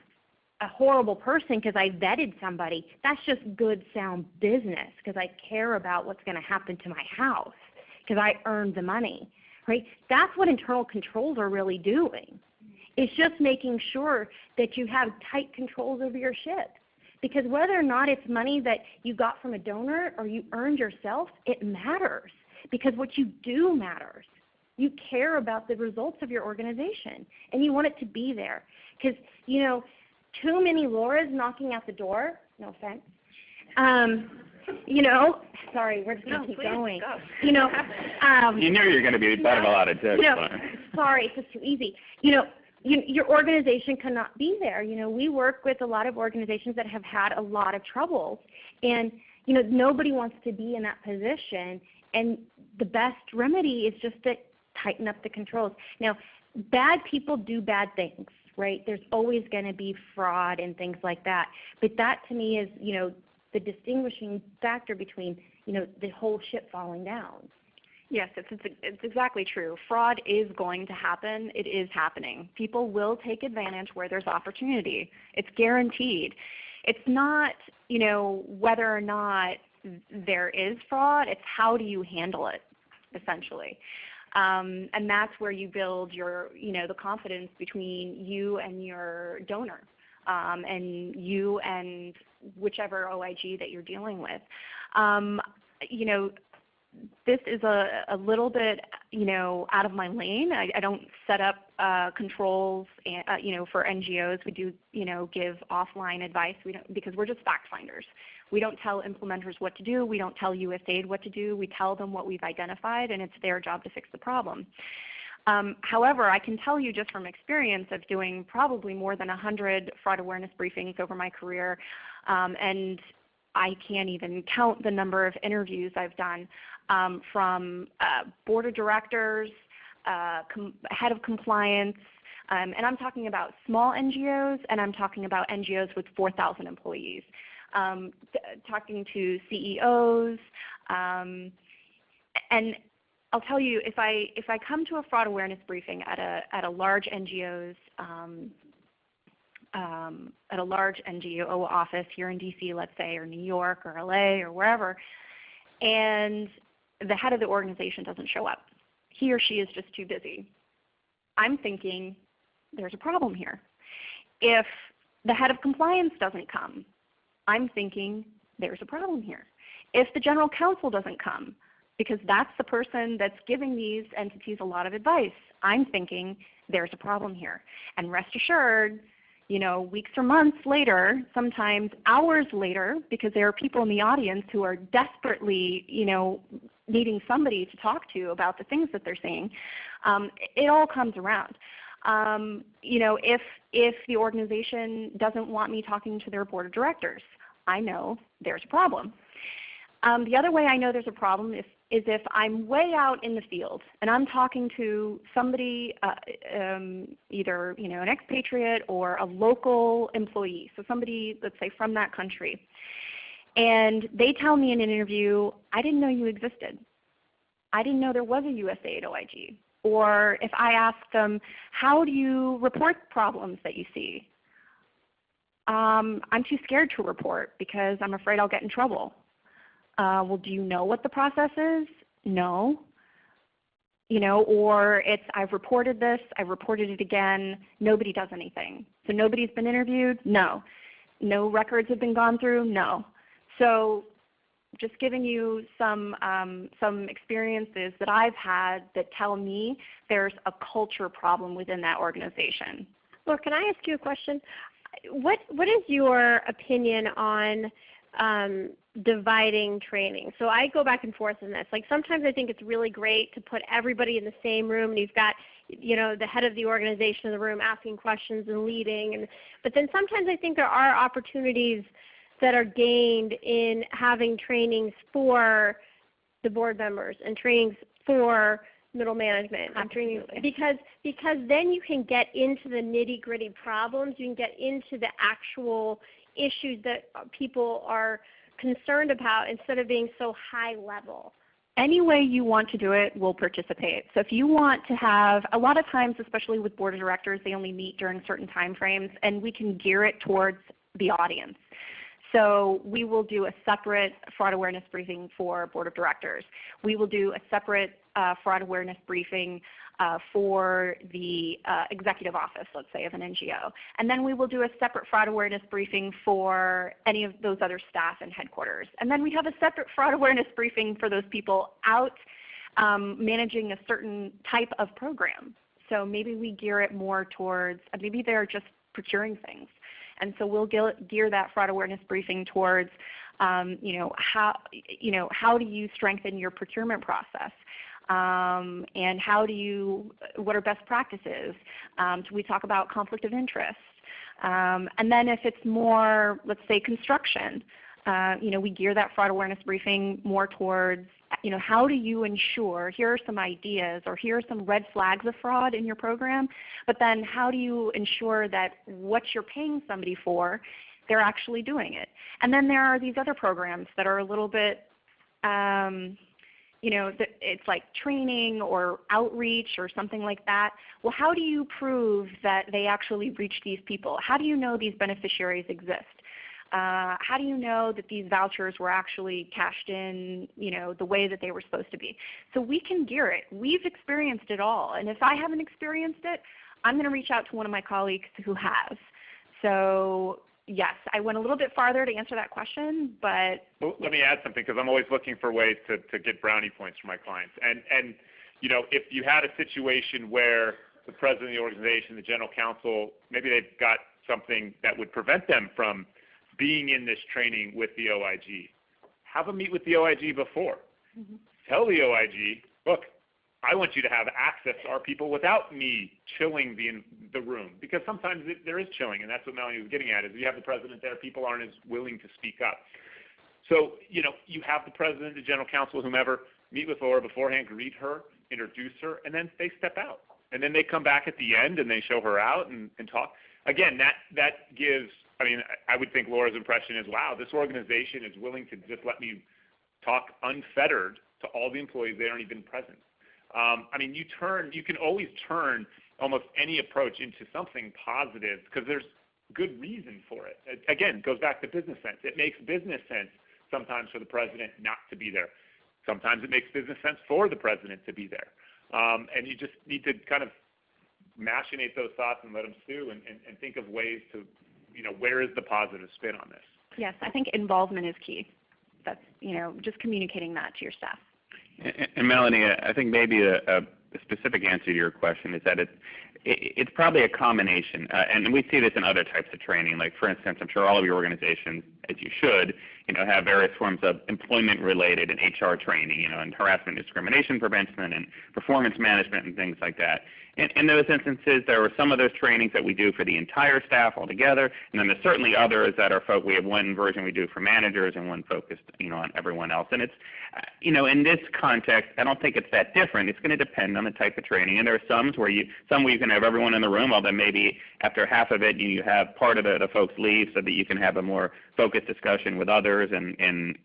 a horrible person because I vetted somebody. That's just good, sound business because I care about what's going to happen to my house because I earned the money, right? That's what internal controls are really doing. It's just making sure that you have tight controls over your ship. Because whether or not it's money that you got from a donor or you earned yourself, it matters. Because what you do matters. You care about the results of your organization, and you want it to be there. Because, too many Lauras knocking at the door, no offense, sorry, we're just going to keep going. Go. You knew you were going to be part of a lot of jokes. Sorry, it's just too easy. your organization cannot be there. We work with a lot of organizations that have had a lot of troubles, and nobody wants to be in that position. And the best remedy is just to tighten up the controls. Now, bad people do bad things, right? There's always going to be fraud and things like that. But that to me is, the distinguishing factor between, the whole ship falling down. Yes, it's exactly true. Fraud is going to happen. It is happening. People will take advantage where there's opportunity. It's guaranteed. It's not, whether or not there is fraud. It's how do you handle it, essentially. And that's where you build your, the confidence between you and your donor, and you and whichever OIG that you're dealing with. This is a little bit, out of my lane. I don't set up controls, for NGOs. We do, give offline advice. We don't, because we're just fact finders. We don't tell implementers what to do. We don't tell USAID what to do. We tell them what we've identified, and it's their job to fix the problem. However, I can tell you just from experience of doing probably more than 100 fraud awareness briefings over my career, and I can't even count the number of interviews I've done from board of directors, head of compliance, and I'm talking about small NGOs, and I'm talking about NGOs with 4,000 employees, talking to CEOs, and I'll tell you, if I come to a fraud awareness briefing at a large NGO's at a large NGO office here in DC, let's say, or New York or LA or wherever, and the head of the organization doesn't show up. He or she is just too busy. I'm thinking there's a problem here. If the head of compliance doesn't come, I'm thinking there's a problem here. If the general counsel doesn't come, because that's the person that's giving these entities a lot of advice, I'm thinking there's a problem here. And rest assured, weeks or months later, sometimes hours later, because there are people in the audience who are desperately, needing somebody to talk to about the things that they're seeing, it all comes around. If the organization doesn't want me talking to their board of directors, I know there's a problem. The other way I know there's a problem is if I'm way out in the field and I'm talking to somebody, either an expatriate or a local employee, so somebody, let's say, from that country, and they tell me in an interview, I didn't know you existed. I didn't know there was a USAID OIG. Or if I ask them, how do you report problems that you see? I'm too scared to report because I'm afraid I'll get in trouble. Well, do you know what the process is? No. Or it's, I've reported this, I've reported it again, nobody does anything. So nobody's been interviewed? No. No records have been gone through? No. So just giving you some experiences that I've had that tell me there's a culture problem within that organization. Laura, can I ask you a question? What is your opinion on dividing training? So I go back and forth on this. Like sometimes I think it's really great to put everybody in the same room, and you've got the head of the organization in the room asking questions and leading. But then sometimes I think there are opportunities that are gained in having trainings for the board members and trainings for middle management. Absolutely. Because then you can get into the nitty-gritty problems. You can get into the actual issues that people are concerned about instead of being so high level. Any way you want to do it, we'll participate. So if you want to have, a lot of times, especially with board of directors, they only meet during certain time frames, and we can gear it towards the audience. So we will do a separate fraud awareness briefing for board of directors. We will do a separate fraud awareness briefing for the executive office, let's say, of an NGO. And then we will do a separate fraud awareness briefing for any of those other staff and headquarters. And then we have a separate fraud awareness briefing for those people out managing a certain type of program. So maybe we gear it more towards, maybe they're just procuring things. And so we'll gear that fraud awareness briefing towards, how do you strengthen your procurement process? and what are best practices? We talk about conflict of interest. And then if it's more, let's say, construction, we gear that fraud awareness briefing more towards, how do you ensure, here are some ideas, or here are some red flags of fraud in your program, but then how do you ensure that what you're paying somebody for, they're actually doing it? And then there are these other programs that are a little bit, it's like training or outreach or something like that. Well, how do you prove that they actually reach these people? How do you know these beneficiaries exist? How do you know that these vouchers were actually cashed in, the way that they were supposed to be? So we can gear it. We've experienced it all. And if I haven't experienced it, I'm going to reach out to one of my colleagues who has. So yes, I went a little bit farther to answer that question, but... Well, let me add something, because I'm always looking for ways to get brownie points for my clients. And if you had a situation where the president of the organization, the general counsel, maybe they've got something that would prevent them from being in this training with the OIG, have them meet with the OIG before. Mm-hmm. Tell the OIG, look, I want you to have access to our people without me chilling the room, because sometimes there is chilling, and that's what Melanie was getting at, is you have the president there, people aren't as willing to speak up. So, you have the president, the general counsel, whomever, meet with Laura beforehand, greet her, introduce her, and then they step out. And then they come back at the end and they show her out and talk. Again, that gives, I would think Laura's impression is, wow, this organization is willing to just let me talk unfettered to all the employees. They aren't even present. You can always turn almost any approach into something positive because there's good reason for it. Again, it goes back to business sense. It makes business sense sometimes for the president not to be there. Sometimes it makes business sense for the president to be there. And you just need to kind of machinate those thoughts and let them stew and think of ways to, where is the positive spin on this? Yes, I think involvement is key. That's, just communicating that to your staff. And Melanie, I think maybe a specific answer to your question is that it's probably a combination, and we see this in other types of training. Like, for instance, I'm sure all of your organizations, as you should, have various forms of employment-related and HR training, and harassment and discrimination prevention and performance management and things like that. In those instances, there are some of those trainings that we do for the entire staff altogether, and then there's certainly others that are we have one version we do for managers and one focused, on everyone else. And it's, in this context, I don't think it's that different. It's going to depend on the type of training, and there are some where you can have everyone in the room, although maybe after half of it you have part of the folks leave so that you can have a more focused discussion with others and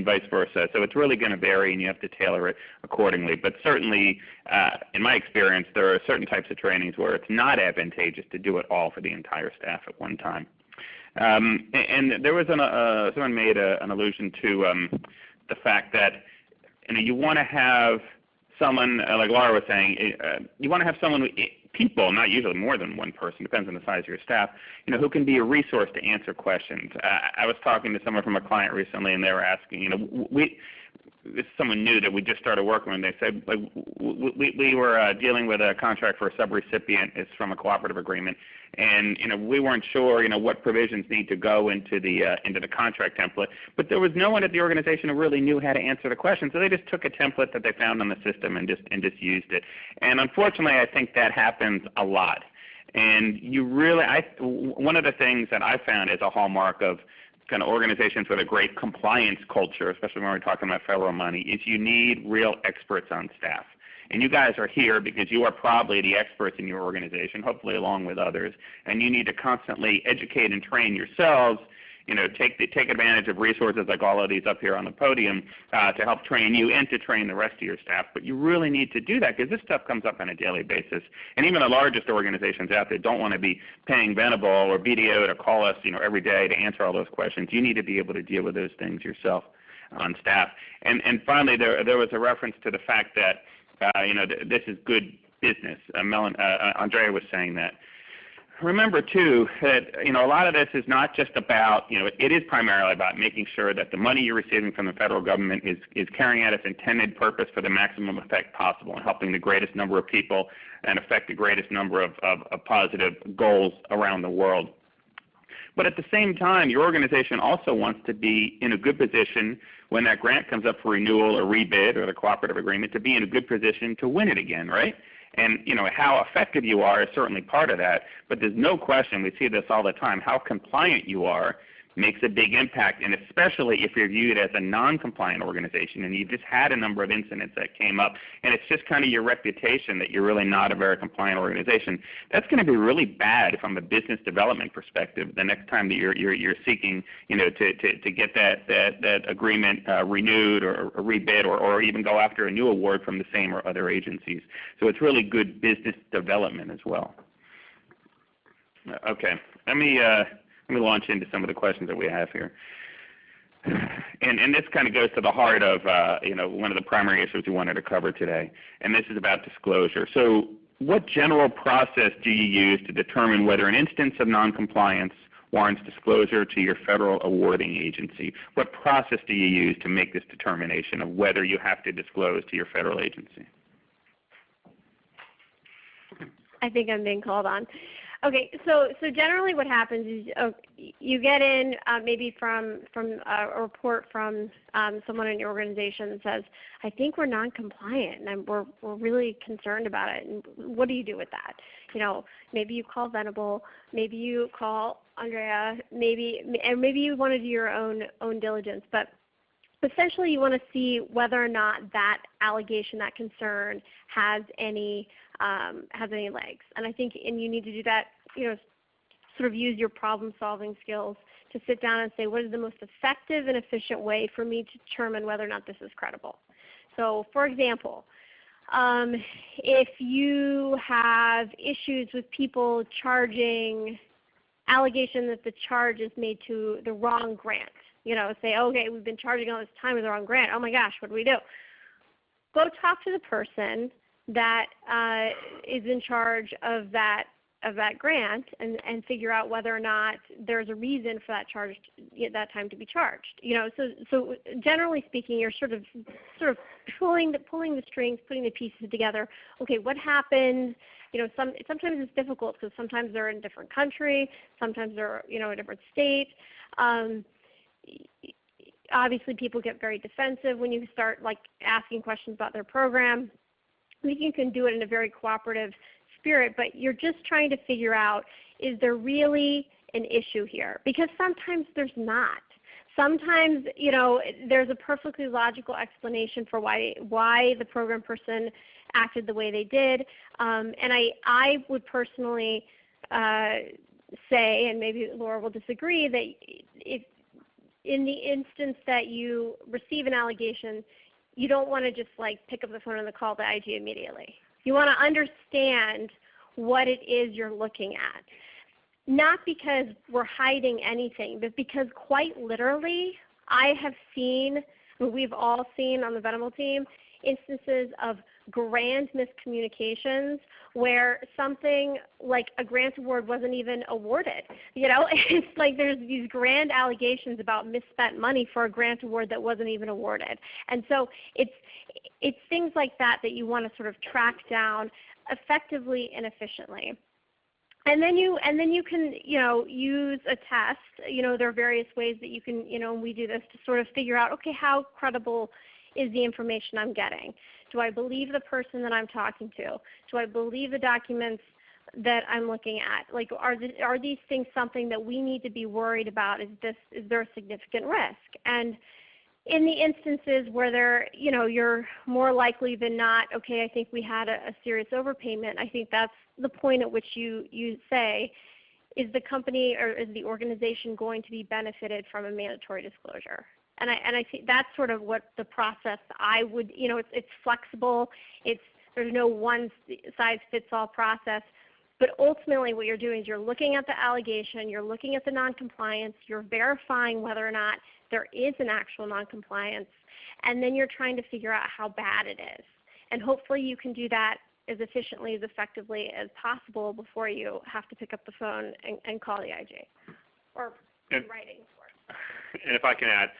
vice versa. So it's really going to vary, and you have to tailor it accordingly. But certainly, in my experience, there are certain types of trainings where it's not advantageous to do it all for the entire staff at one time. And there was someone made an allusion to the fact that you want to have someone, like Laura was saying, you want to have someone, people, not usually more than one person, depends on the size of your staff, who can be a resource to answer questions. I was talking to someone from a client recently, and they were asking, this is someone new that we just started working with. They said, we were dealing with a contract for a subrecipient. It's from a cooperative agreement, and we weren't sure what provisions need to go into the contract template. But there was no one at the organization who really knew how to answer the question, so they just took a template that they found on the system and just used it. And unfortunately, I think that happens a lot. And one of the things that I found is a hallmark of kind of organizations with a great compliance culture, especially when we're talking about federal money, is you need real experts on staff. And you guys are here because you are probably the experts in your organization, hopefully along with others, and you need to constantly educate and train yourselves, take advantage of resources like all of these up here on the podium to help train you and to train the rest of your staff. But you really need to do that because this stuff comes up on a daily basis. And even the largest organizations out there don't want to be paying Venable or BDO to call us every day to answer all those questions. You need to be able to deal with those things yourself on staff. And finally, there was a reference to the fact that this is good business. Andrea was saying that. Remember, too, that a lot of this is not just about, it is primarily about making sure that the money you're receiving from the federal government is carrying out its intended purpose for the maximum effect possible and helping the greatest number of people and affect the greatest number of positive goals around the world. But at the same time, your organization also wants to be in a good position when that grant comes up for renewal or rebid or the cooperative agreement, to be in a good position to win it again, right? And how effective you are is certainly part of that, but there's no question, we see this all the time, how compliant you are makes a big impact, and especially if you're viewed as a non-compliant organization and you've just had a number of incidents that came up, and it's just kind of your reputation that you're really not a very compliant organization. That's going to be really bad from a business development perspective the next time that you're seeking to get that agreement renewed or rebid or even go after a new award from the same or other agencies. So it's really good business development as well. Okay, let me launch into some of the questions that we have here. And this kind of goes to the heart of one of the primary issues we wanted to cover today, and this is about disclosure. So what general process do you use to determine whether an instance of noncompliance warrants disclosure to your federal awarding agency? What process do you use to make this determination of whether you have to disclose to your federal agency? I think I'm being called on. Okay, so generally what happens is you get in maybe from a report from someone in your organization that says, I think we're non-compliant and we're really concerned about it. And what do you do with that? Maybe you call Venable, maybe you call Andrea, maybe you want to do your own diligence. But essentially you want to see whether or not that allegation, that concern has any legs. And I think you need to do that, sort of use your problem-solving skills to sit down and say, what is the most effective and efficient way for me to determine whether or not this is credible? So, for example, if you have issues with people charging, allegation that the charge is made to the wrong grant, say, okay, we've been charging all this time with the wrong grant. Oh my gosh, what do we do? Go talk to the person that is in charge of that grant and figure out whether or not there's a reason for that time to be charged. So generally speaking, you're sort of pulling the strings, putting the pieces together. Okay, what happened? Sometimes it's difficult because sometimes they're in a different country, sometimes they're a different state. Obviously, people get very defensive when you start asking questions about their program. I think you can do it in a very cooperative spirit, but you're just trying to figure out, is there really an issue here? Because sometimes there's not. Sometimes, there's a perfectly logical explanation for why the program person acted the way they did. And I would personally say, and maybe Laura will disagree, that if in the instance that you receive an allegation, you don't want to just pick up the phone and call the IG immediately. You want to understand what it is you're looking at. Not because we're hiding anything, but because quite literally I have seen, we've all seen on the Venable team, instances of grand miscommunications where something like a grant award wasn't even awarded. It's like there's these grand allegations about misspent money for a grant award that wasn't even awarded. And so it's things like that you want to sort of track down effectively and efficiently. And then you can use a test. There are various ways that you can we do this to sort of figure out, okay, how credible is the information I'm getting? Do I believe the person that I'm talking to? Do I believe the documents that I'm looking at? Are these things something that we need to be worried about? Is there a significant risk? And in the instances where you're more likely than not, okay, I think we had a serious overpayment, I think that's the point at which you say, is the company or is the organization going to be benefited from a mandatory disclosure? And I think that's sort of what the process I would, it's flexible. There's no one-size-fits-all process. But ultimately what you're doing is you're looking at the allegation, you're looking at the noncompliance, you're verifying whether or not there is an actual noncompliance, and then you're trying to figure out how bad it is. And hopefully you can do that as efficiently, as effectively as possible before you have to pick up the phone and call the IG or in writing, of course. And if I can add,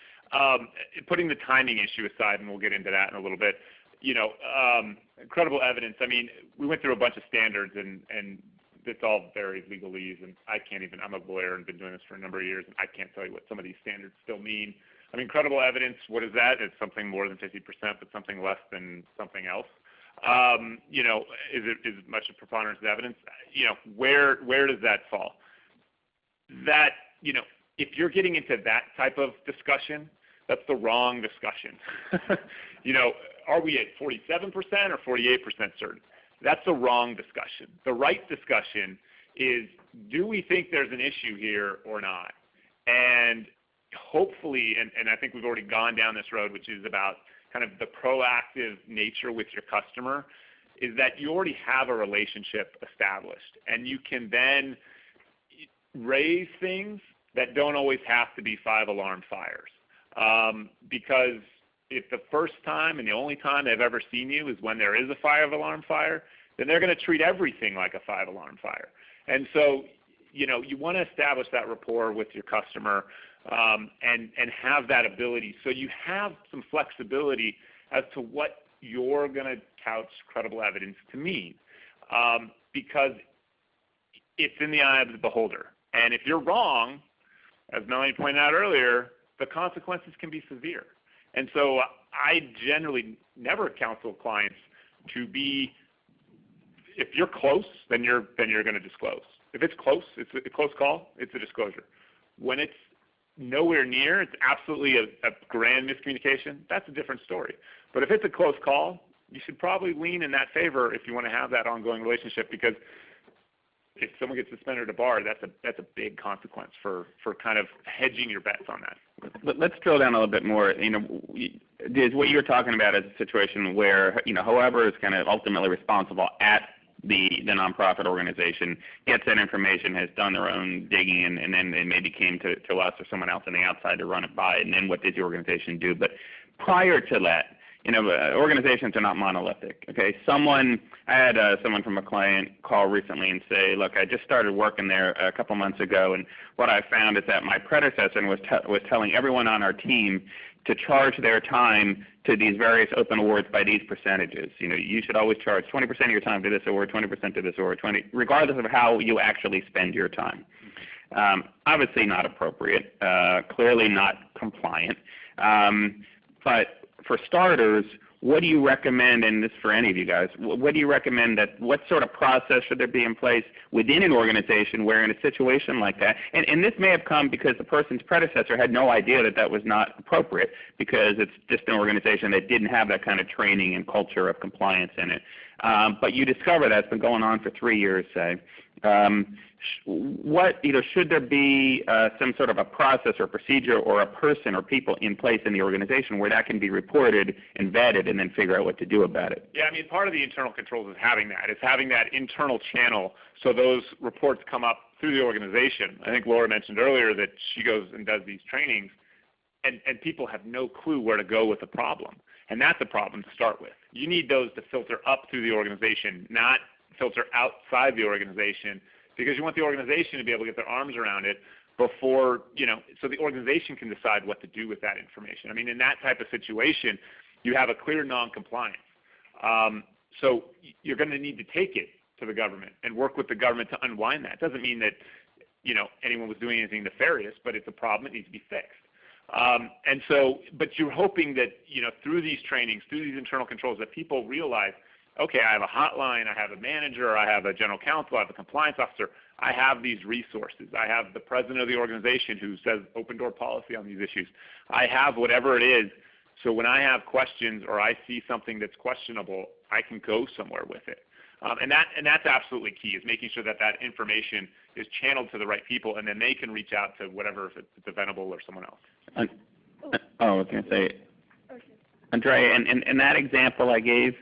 putting the timing issue aside, and we'll get into that in a little bit, credible evidence. I mean, we went through a bunch of standards, and it's all very legalese, and I'm a lawyer and been doing this for a number of years, and I can't tell you what some of these standards still mean. I mean, credible evidence, what is that? It's something more than 50%, but something less than something else. You know, is it much a preponderance of evidence? You know, where does that fall? That, you know, if you're getting into that type of discussion, that's the wrong discussion. You know, are we at 47% or 48% certain? That's the wrong discussion. The right discussion is, do we think there's an issue here or not? And hopefully, and I think we've already gone down this road, which is about kind of the proactive nature with your customer, is that you already have a relationship established, and you can then raise things that don't always have to be 5-alarm fires. Because if the first time and the only time they've ever seen you is when there is a 5-alarm fire, then they're going to treat everything like a 5-alarm fire. And so, you know, you want to establish that rapport with your customer, and have that ability, so you have some flexibility as to what you're going to couch credible evidence to mean, because it's in the eye of the beholder. And if you're wrong, as Melanie pointed out earlier, the consequences can be severe. And so I generally never counsel clients to be, if you're close, then you're going to disclose. If it's close, it's a close call, it's a disclosure. When it's nowhere near, it's absolutely a grand miscommunication, that's a different story. But if it's a close call, you should probably lean in that favor if you want to have that ongoing relationship, because if someone gets suspended at a bar, that's a big consequence for kind of hedging your bets on that. Let's drill down a little bit more. You know, is what you're talking about is a situation where, you know, whoever is kind of ultimately responsible at the nonprofit organization gets that information, has done their own digging, and then it maybe came to us or someone else on the outside to run it by, and then what did the organization do? But prior to that, you know, organizations are not monolithic. Okay, I had someone from a client call recently and say, look, I just started working there a couple months ago, and what I found is that my predecessor was telling everyone on our team to charge their time to these various open awards by these percentages. You know, you should always charge 20% of your time to this award, 20% to this award, regardless of how you actually spend your time. Obviously not appropriate, clearly not compliant. But for starters, what do you recommend, and this for any of you guys, what do you recommend what sort of process should there be in place within an organization where in a situation like that, and this may have come because the person's predecessor had no idea that was not appropriate, because it's just an organization that didn't have that kind of training and culture of compliance in it. But you discover that's been going on for 3 years, say. Should there be some sort of a process or procedure or a person or people in place in the organization where that can be reported and vetted and then figure out what to do about it? Yeah, I mean, part of the internal controls is having that internal channel so those reports come up through the organization. I think Laura mentioned earlier that she goes and does these trainings, and people have no clue where to go with the problem. And that's a problem to start with. You need those to filter up through the organization, not filter outside the organization, because you want the organization to be able to get their arms around it before, you know, so the organization can decide what to do with that information. I mean, in that type of situation, you have a clear non-compliance. So you're going to need to take it to the government and work with the government to unwind that. It doesn't mean that, you know, anyone was doing anything nefarious, but it's a problem that needs to be fixed. And so, but you're hoping that, you know, through these trainings, through these internal controls, that people realize, okay, I have a hotline, I have a manager, I have a general counsel, I have a compliance officer, I have these resources. I have the president of the organization who says open door policy on these issues. I have whatever it is, so when I have questions or I see something that's questionable, I can go somewhere with it. And that's absolutely key, is making sure that information is channeled to the right people, and then they can reach out to whatever, if it's a Venable or someone else. I was going to say, Andrea, in that example I gave,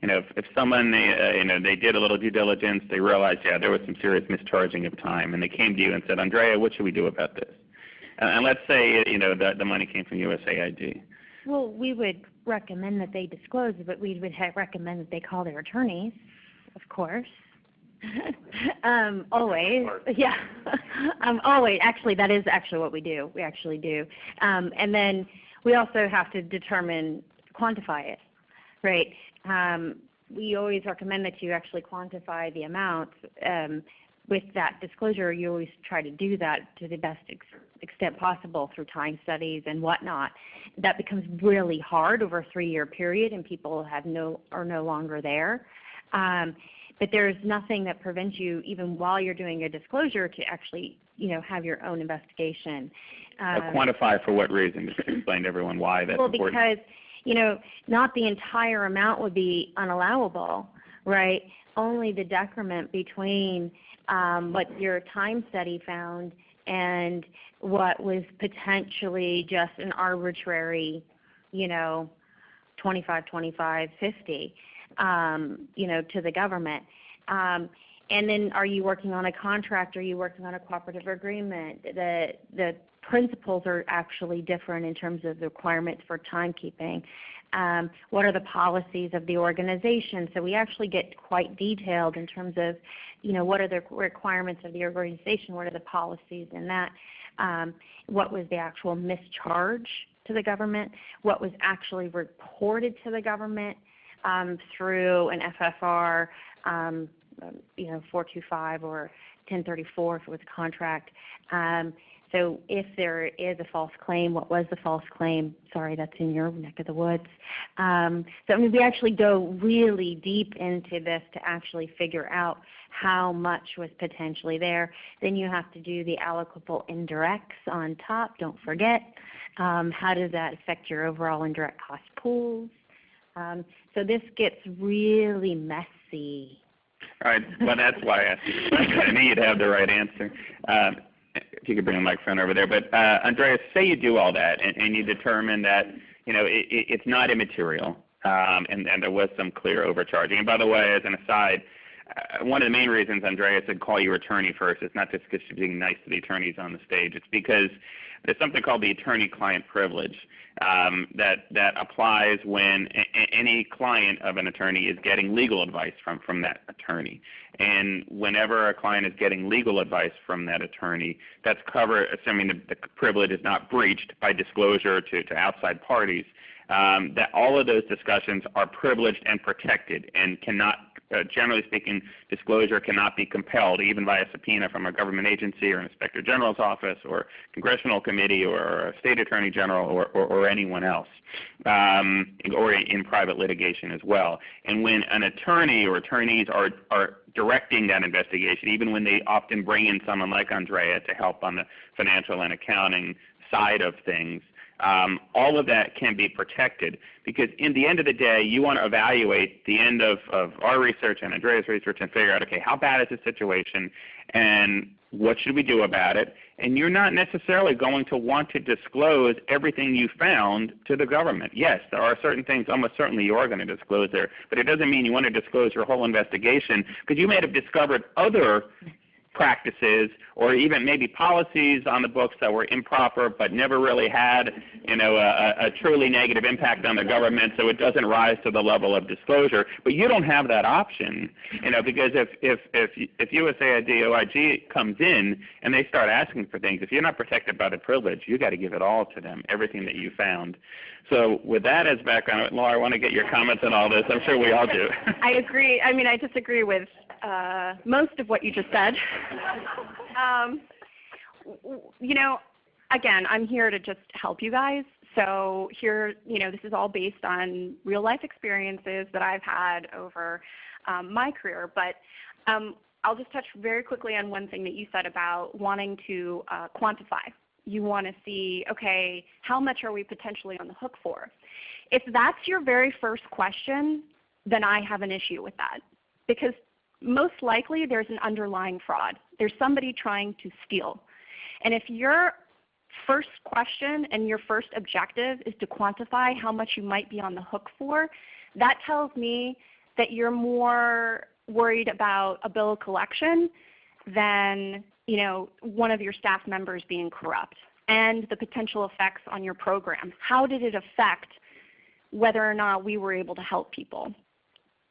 you know, if someone, they did a little due diligence, they realized, yeah, there was some serious mischarging of time, and they came to you and said, Andrea, what should we do about this? And let's say, you know, the money came from USAID. Well, we would recommend that they disclose, but we would recommend that they call their attorneys, of course. Always, yeah. Always. Actually, that is actually what we do. We actually do. And then we also have to quantify it, right? We always recommend that you actually quantify the amount, with that disclosure, you always try to do that to the best extent possible through time studies and whatnot. That becomes really hard over a 3-year period, and people are no longer there. But there's nothing that prevents you, even while you're doing a disclosure, to actually, have your own investigation. Quantify for what reason? Just explain to everyone why that's important. Well, because, not the entire amount would be unallowable, right? Only the decrement between what your time study found and what was potentially just an arbitrary, 25, 25, 50, to the government. And then are you working on a contract? Are you working on a cooperative agreement? The principles are actually different in terms of the requirements for timekeeping. What are the policies of the organization? So we actually get quite detailed in terms of, what are the requirements of the organization? What are the policies in that? What was the actual mischarge to the government? What was actually reported to the government through an FFR, 425 or 1034 if it was a contract? So if there is a false claim, what was the false claim? Sorry, that's in your neck of the woods. We actually go really deep into this to actually figure out how much was potentially there. Then you have to do the allocable indirects on top, don't forget. How does that affect your overall indirect cost pools? So this gets really messy. All right. Well, that's why I asked you the question. I knew you'd have the right answer. If you could bring the microphone over there. But Andreas, say you do all that and you determine that it's not immaterial and there was some clear overcharging. And by the way, as an aside, one of the main reasons Andreas said call your attorney first is not just because she's being nice to the attorneys on the stage. It's because there's something called the attorney-client privilege that applies when any client of an attorney is getting legal advice from that attorney. And whenever a client is getting legal advice from that attorney, that's covered, assuming the privilege is not breached by disclosure to outside parties, that all of those discussions are privileged and protected and cannot, generally speaking, disclosure cannot be compelled, even by a subpoena from a government agency or an inspector general's office or congressional committee or a state attorney general or anyone else, or in private litigation as well. And when an attorney or attorneys are directing that investigation, even when they often bring in someone like Andrea to help on the financial and accounting side of things, all of that can be protected because in the end of the day, you want to evaluate the end of our research and Andrea's research and figure out, okay, how bad is the situation and what should we do about it? And you're not necessarily going to want to disclose everything you found to the government. Yes, there are certain things almost certainly you are going to disclose there, but it doesn't mean you want to disclose your whole investigation because you may have discovered other practices or even maybe policies on the books that were improper but never really had a truly negative impact on the government, so it doesn't rise to the level of disclosure. But you don't have that option, because if USAID OIG comes in and they start asking for things, if you're not protected by the privilege, you got to give it all to them, everything that you found. So with that as background, Laura, I want to get your comments on all this. I'm sure we all do. I agree. I disagree with most of what you just said. Again, I'm here to just help you guys. So here, this is all based on real life experiences that I've had over my career. But I'll just touch very quickly on one thing that you said about wanting to quantify. You want to see, okay, how much are we potentially on the hook for? If that's your very first question, then I have an issue with that because most likely there's an underlying fraud. There's somebody trying to steal. And if your first question and your first objective is to quantify how much you might be on the hook for, that tells me that you're more worried about a bill of collection than one of your staff members being corrupt and the potential effects on your program. How did it affect whether or not we were able to help people?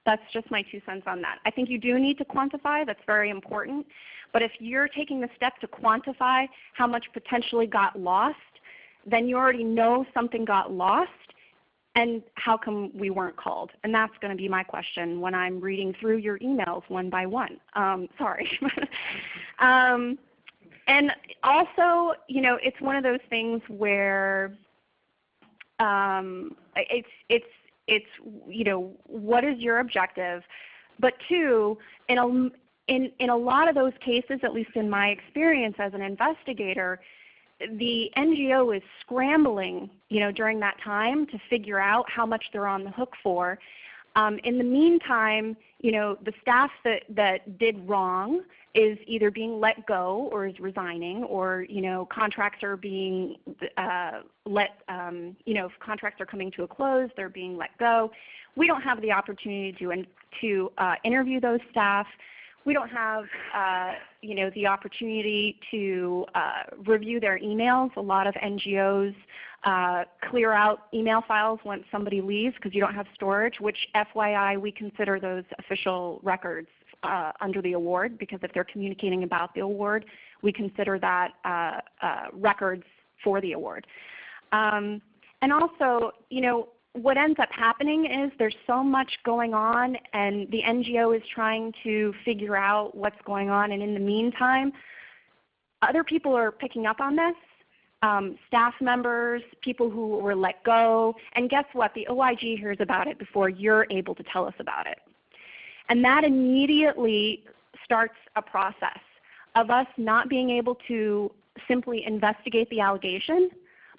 That's just my 2 cents on that. I think you do need to quantify. That's very important. But if you're taking the step to quantify how much potentially got lost, then you already know something got lost. And how come we weren't called? And that's going to be my question when I'm reading through your emails one by one. Sorry. And also, you know, it's one of those things where it's you know, what is your objective? But two, in a lot of those cases, at least in my experience as an investigator, the NGO is scrambling, you know, during that time to figure out how much they're on the hook for. In the meantime, you know, the staff that did wrong is either being let go or is resigning, or, you know, contracts are being you know, if contracts are coming to a close, they're being let go. We don't have the opportunity to interview those staff. We don't have, you know, the opportunity to review their emails. A lot of NGOs clear out email files once somebody leaves because you don't have storage, which FYI, we consider those official records under the award, because if they're communicating about the award, we consider that records for the award. And also, you know, what ends up happening is there's so much going on, and the NGO is trying to figure out what's going on, and in the meantime, other people are picking up on this, staff members, people who were let go, and guess what? The OIG hears about it before you're able to tell us about it. And that immediately starts a process of us not being able to simply investigate the allegation,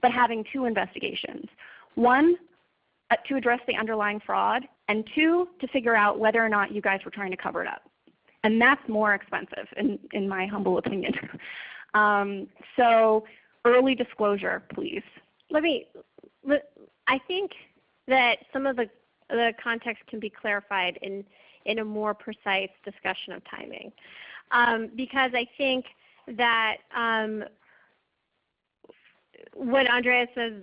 but having two investigations. One, to address the underlying fraud, and two, to figure out whether or not you guys were trying to cover it up. And that's more expensive in my humble opinion. So early disclosure, please. I think that some of the context can be clarified in a more precise discussion of timing. Because I think that when Andrea says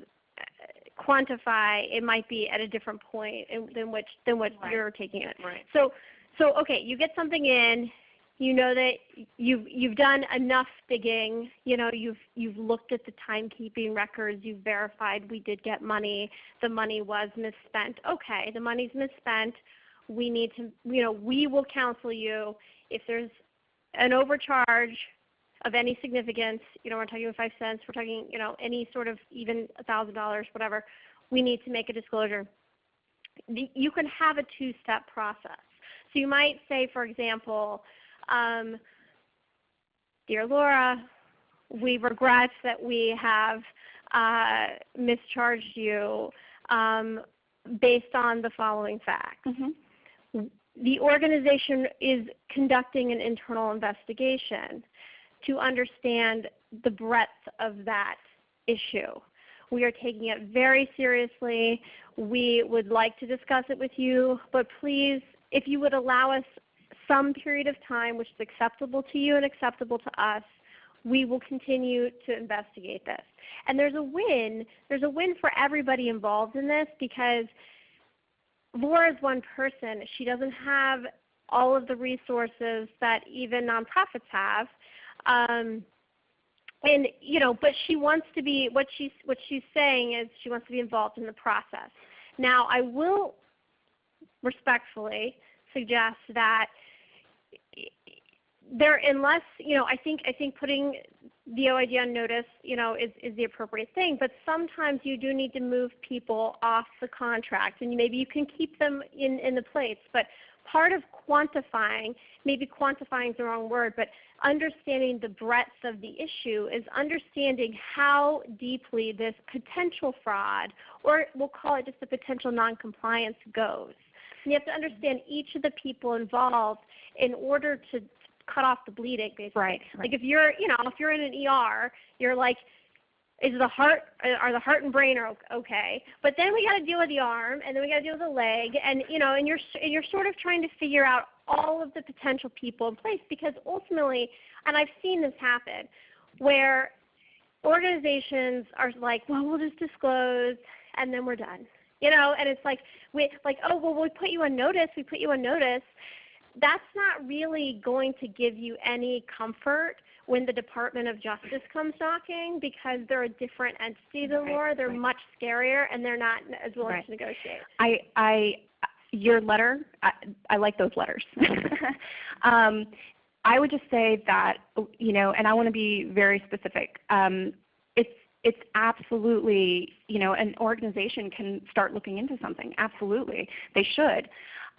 quantify, it might be at a different point than what right. You're taking it. Right. So okay, you get something in, you know that you've done enough digging, you know, you've looked at the timekeeping records, you've verified we did get money, the money was misspent. Okay, the money's misspent. We need to, you know, we will counsel you if there's an overcharge of any significance, you know, we're talking 5 cents, we're talking, you know, any sort of even $1,000, whatever, we need to make a disclosure. You can have a two-step process. So you might say, for example, Dear Laura, we regret that we have mischarged you based on the following facts. Mm-hmm. The organization is conducting an internal investigation to understand the breadth of that issue. We are taking it very seriously. We would like to discuss it with you, but please, if you would allow us some period of time which is acceptable to you and acceptable to us, we will continue to investigate this. And there's a win for everybody involved in this, because Laura is one person. She doesn't have all of the resources that even nonprofits have. And you know, but she wants to be, what she's saying is she wants to be involved in the process. Now, I will respectfully suggest that unless, you know, I think putting the OIG on notice, you know, is the appropriate thing, but sometimes you do need to move people off the contract, and maybe you can keep them in the place, but part of quantifying, maybe quantifying is the wrong word, but understanding the breadth of the issue is understanding how deeply this potential fraud, or we'll call it just a potential noncompliance, goes. And you have to understand each of the people involved in order to cut off the bleeding, basically. Right. Like if you're in an ER, you're like, are the heart and brain are okay? But then we got to deal with the arm, and then we got to deal with the leg, and you know, and you're sort of trying to figure out all of the potential people in place, because ultimately, and I've seen this happen, where organizations are like, well, we'll just disclose, and then we're done, you know, and it's like oh, well, we put you on notice. That's not really going to give you any comfort when the Department of Justice comes knocking, because they're a different entity than Laura. They're much scarier, and they're not as willing to negotiate. Your letter, I like those letters. I would just say that, and I want to be very specific. It's absolutely, an organization can start looking into something. Absolutely, they should.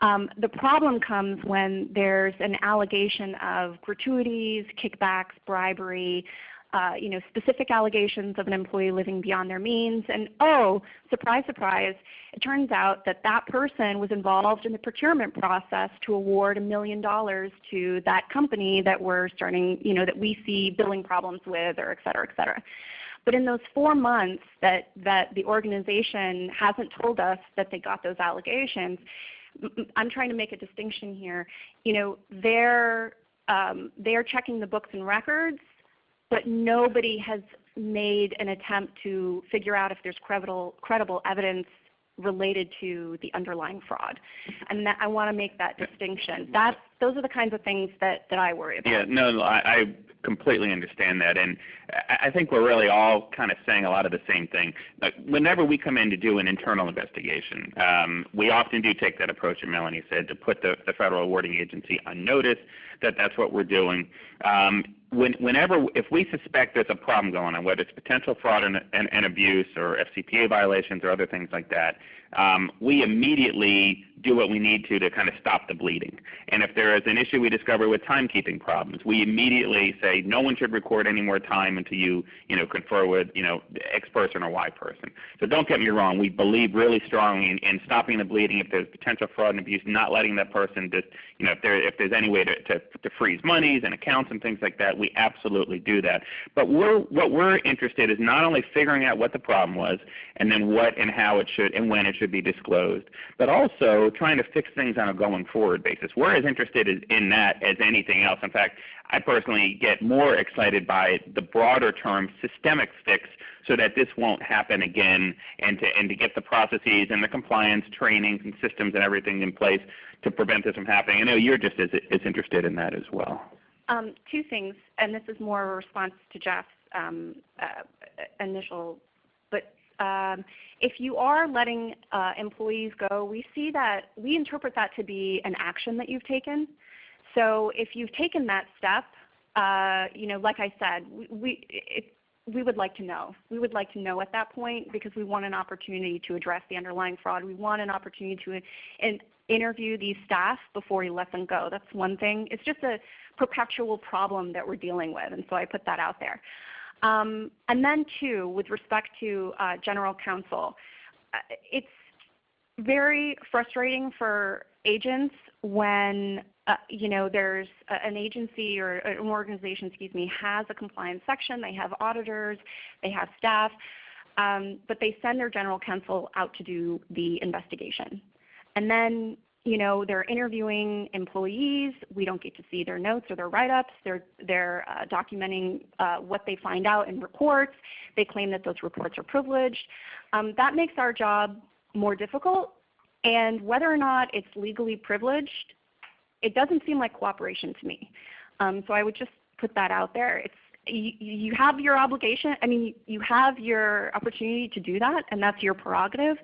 The problem comes when there's an allegation of gratuities, kickbacks, bribery, specific allegations of an employee living beyond their means, and oh, surprise, surprise, it turns out that that person was involved in the procurement process to award $1 million to that company that we're starting, that we see billing problems with, or et cetera, et cetera. But in those 4 months that the organization hasn't told us that they got those allegations, I'm trying to make a distinction here. They're checking the books and records, but nobody has made an attempt to figure out if there's credible evidence related to the underlying fraud. And I want to make that distinction. Those are the kinds of things that I worry about. Yeah, no, I completely understand that. And I think we're really all kind of saying a lot of the same thing. Whenever we come in to do an internal investigation, we often do take that approach, as Melanie said, to put the federal awarding agency on notice that that's what we're doing. If we suspect there's a problem going on, whether it's potential fraud and abuse or FCPA violations or other things like that, we immediately do what we need to kind of stop the bleeding. And if there is an issue we discover with timekeeping problems, we immediately say no one should record any more time until you confer with X person or Y person. So don't get me wrong, we believe really strongly in stopping the bleeding. If there's potential fraud and abuse, not letting that person just if there's any way to freeze monies and accounts and things like that, we absolutely do that. But what we're interested is not only figuring out what the problem was and then what and how it should and when it should be disclosed, but also trying to fix things on a going forward basis. We're as interested in that as anything else. In fact, I personally get more excited by the broader term systemic fix so that this won't happen again, and to get the processes and the compliance trainings and systems and everything in place to prevent this from happening. I know you're just as interested in that as well. Two things, and this is more a response to Jeff's initial, but if you are letting employees go, we interpret that to be an action that you've taken. So if you've taken that step, like I said, we would like to know. We would like to know at that point, because we want an opportunity to address the underlying fraud. We want an opportunity to interview these staff before we let them go. That's one thing. It's just a perpetual problem that we're dealing with, and so I put that out there. And then two, with respect to general counsel, it's very frustrating for agents when there's an agency or an organization, has a compliance section, they have auditors, they have staff, but they send their general counsel out to do the investigation. And then they're interviewing employees. We don't get to see their notes or their write-ups. They're documenting what they find out in reports. They claim that those reports are privileged. That makes our job more difficult. And whether or not it's legally privileged, it doesn't seem like cooperation to me. So I would just put that out there. You have your obligation. You have your opportunity to do that, and that's your prerogative.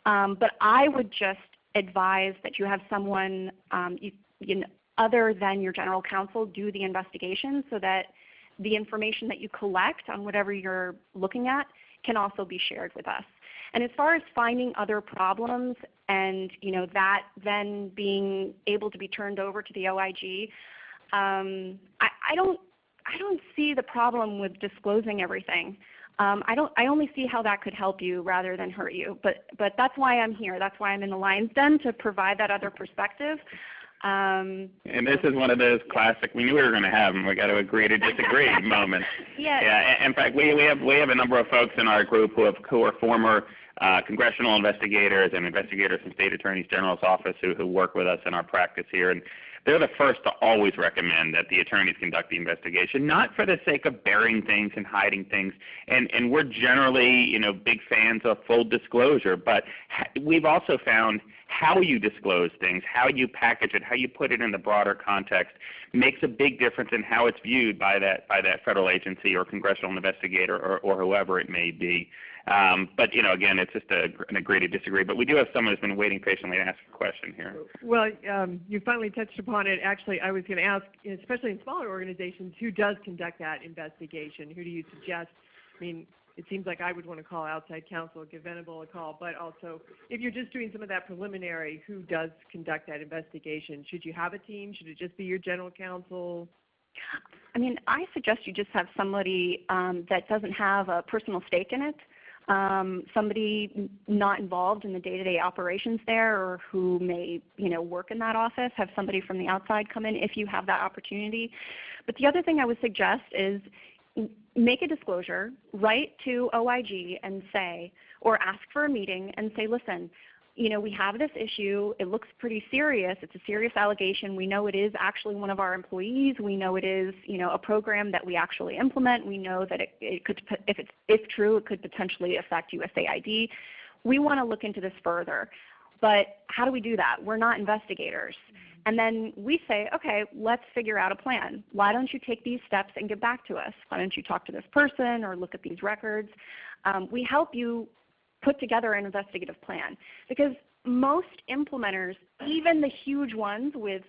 But I would just advise that you have someone other than your general counsel do the investigation, so that the information that you collect on whatever you're looking at can also be shared with us. And as far as finding other problems and that then being able to be turned over to the OIG, I don't see the problem with disclosing everything. I only see how that could help you rather than hurt you. But that's why I'm here. That's why I'm in the lion's den, to provide that other perspective. And this is one of those classic, we knew we were going to have them, we got to agree to disagree moments. Yeah. In fact, we have a number of folks in our group who are former congressional investigators and investigators from State Attorney General's office who work with us in our practice here. And they're the first to always recommend that the attorneys conduct the investigation, not for the sake of burying things and hiding things. And we're generally, big fans of full disclosure. But we've also found how you disclose things, how you package it, how you put it in the broader context makes a big difference in how it's viewed by that federal agency or congressional investigator or whoever it may be. But again, it's just an agree to disagree. But we do have someone who's been waiting patiently to ask a question here. Well, you finally touched upon it. Actually, I was going to ask, especially in smaller organizations, who does conduct that investigation? Who do you suggest? I mean, it seems like I would want to call outside counsel, give Venable a call, but also if you're just doing some of that preliminary, who does conduct that investigation? Should you have a team? Should it just be your general counsel? I mean, I suggest you just have somebody that doesn't have a personal stake in it, somebody not involved in the day-to-day operations there, or who may work in that office. Have somebody from the outside come in if you have that opportunity. But the other thing I would suggest is make a disclosure, write to OIG and say, or ask for a meeting and say, listen, we have this issue. It looks pretty serious. It's a serious allegation. We know it is actually one of our employees. We know it is, a program that we actually implement. We know that it could, if true, it could potentially affect USAID. We want to look into this further. But how do we do that? We're not investigators. And then we say, okay, let's figure out a plan. Why don't you take these steps and get back to us? Why don't you talk to this person or look at these records? We help you put together an investigative plan, because most implementers, even the huge ones with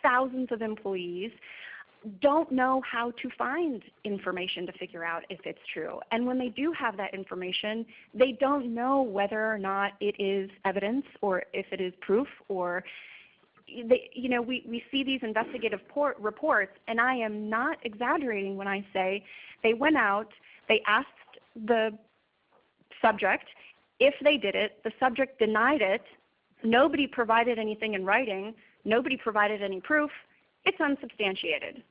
thousands of employees, don't know how to find information to figure out if it's true. And when they do have that information, they don't know whether or not it is evidence or if it is proof, or we see these investigative reports, and I am not exaggerating when I say they went out, they asked the subject if they did it, the subject denied it, nobody provided anything in writing, nobody provided any proof, it's unsubstantiated.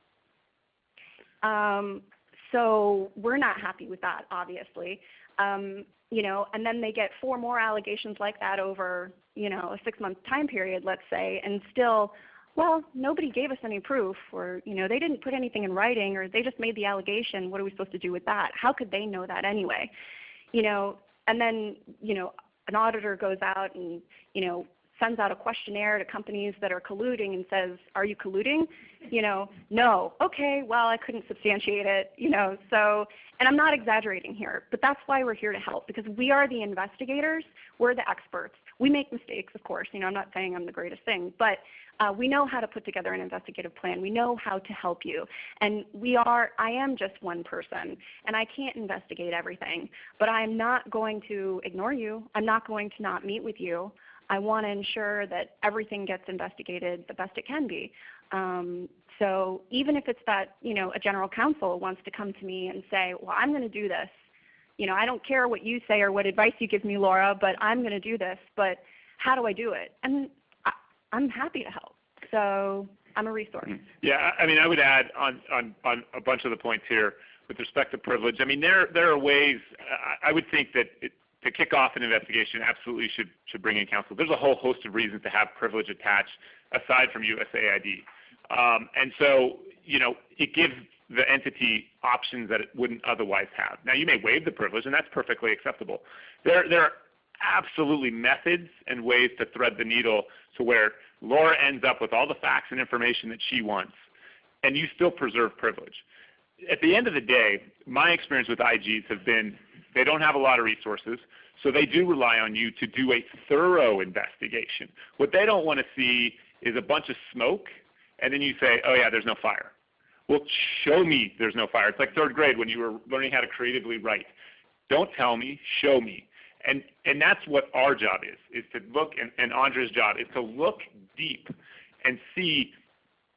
So we're not happy with that, obviously. And then they get 4 more allegations like that over, a 6-month time period, let's say, and still, well, nobody gave us any proof, or, they didn't put anything in writing, or they just made the allegation. What are we supposed to do with that? How could they know that anyway? And then, an auditor goes out and, sends out a questionnaire to companies that are colluding and says, are you colluding? No. Okay, well, I couldn't substantiate it, so, and I'm not exaggerating here, but that's why we're here to help, because we are the investigators, we're the experts. We make mistakes, of course, I'm not saying I'm the greatest thing, but we know how to put together an investigative plan. We know how to help you. And I am just one person, and I can't investigate everything, but I'm not going to ignore you. I'm not going to not meet with you. I want to ensure that everything gets investigated the best it can be. So even if it's that, a general counsel wants to come to me and say, well, I'm going to do this. I don't care what you say or what advice you give me, Laura, but I'm going to do this. But how do I do it? And I'm happy to help. So I'm a resource. Yeah, I mean, I would add on a bunch of the points here with respect to privilege. I mean, there are ways. I would think that to kick off an investigation, absolutely should bring in counsel. There's a whole host of reasons to have privilege attached aside from USAID. And so, it gives the entity options that it wouldn't otherwise have. Now, you may waive the privilege, and that's perfectly acceptable. There are absolutely methods and ways to thread the needle to where Laura ends up with all the facts and information that she wants, and you still preserve privilege. At the end of the day, my experience with IGs have been they don't have a lot of resources, so they do rely on you to do a thorough investigation. What they don't want to see is a bunch of smoke, and then you say, oh yeah, there's no fire. Well, show me there's no fire. It's like 3rd grade when you were learning how to creatively write. Don't tell me, show me. And that's what our job is to look, and Andrea's job is to look deep and see,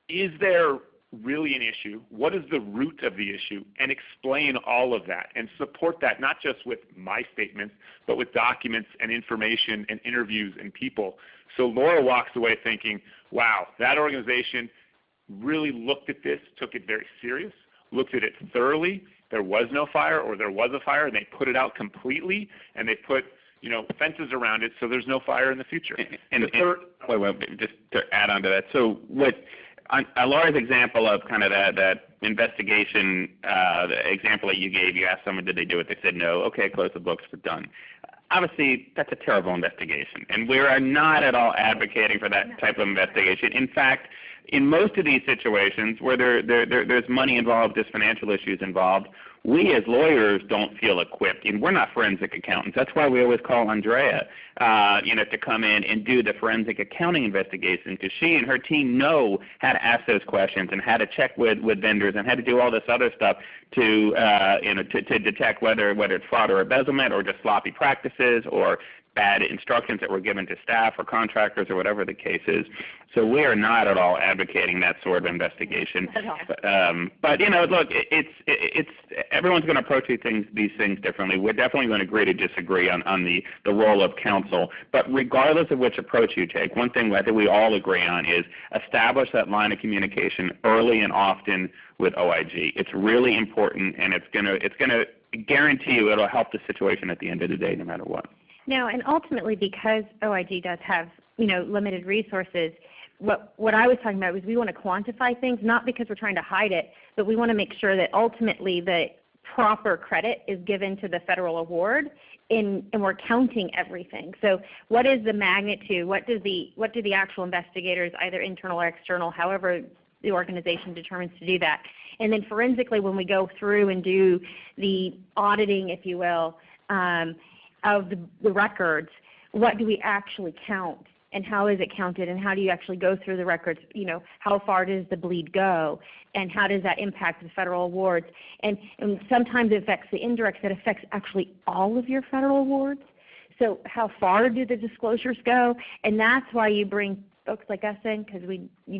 is there really an issue? What is the root of the issue? And explain all of that and support that, not just with my statements, but with documents and information and interviews and people. So Laura walks away thinking, wow, that organization really looked at this, took it very serious, looked at it thoroughly. There was no fire, or there was a fire, and they put it out completely, and they put fences around it so there's no fire in the future. Wait, just to add on to that. So on Laura's example of kind of that investigation, the example that you gave, you asked someone, did they do it? They said no. Okay, close the books, we're done. obviously that's a terrible investigation, and we are not at all advocating for that type of investigation. In fact, in most of these situations where there's money involved, there's financial issues involved, we as lawyers don't feel equipped, and we're not forensic accountants. That's why we always call Andrea, to come in and do the forensic accounting investigation, because she and her team know how to ask those questions and how to check with vendors and how to do all this other stuff to detect whether it's fraud or embezzlement or just sloppy practices or bad instructions that were given to staff or contractors or whatever the case is. So we are not at all advocating that sort of investigation. But look, it's everyone's going to approach these things differently. We're definitely going to agree to disagree on the role of counsel. But regardless of which approach you take, one thing I think we all agree on is establish that line of communication early and often with OIG. It's really important, and it's going to guarantee you it'll help the situation at the end of the day, no matter what. No, and ultimately because OIG does have, limited resources, what I was talking about was we want to quantify things, not because we're trying to hide it, but we want to make sure that ultimately the proper credit is given to the federal award, and we're counting everything. So what is the magnitude? What do the actual investigators, either internal or external, however the organization determines to do that? And then forensically, when we go through and do the auditing, if you will, of the records, what do we actually count, and how is it counted, and how do you actually go through the records? How far does the bleed go, and how does that impact the federal awards? And sometimes it affects the indirects. It affects actually all of your federal awards. So how far do the disclosures go? And that's why you bring folks like us in, because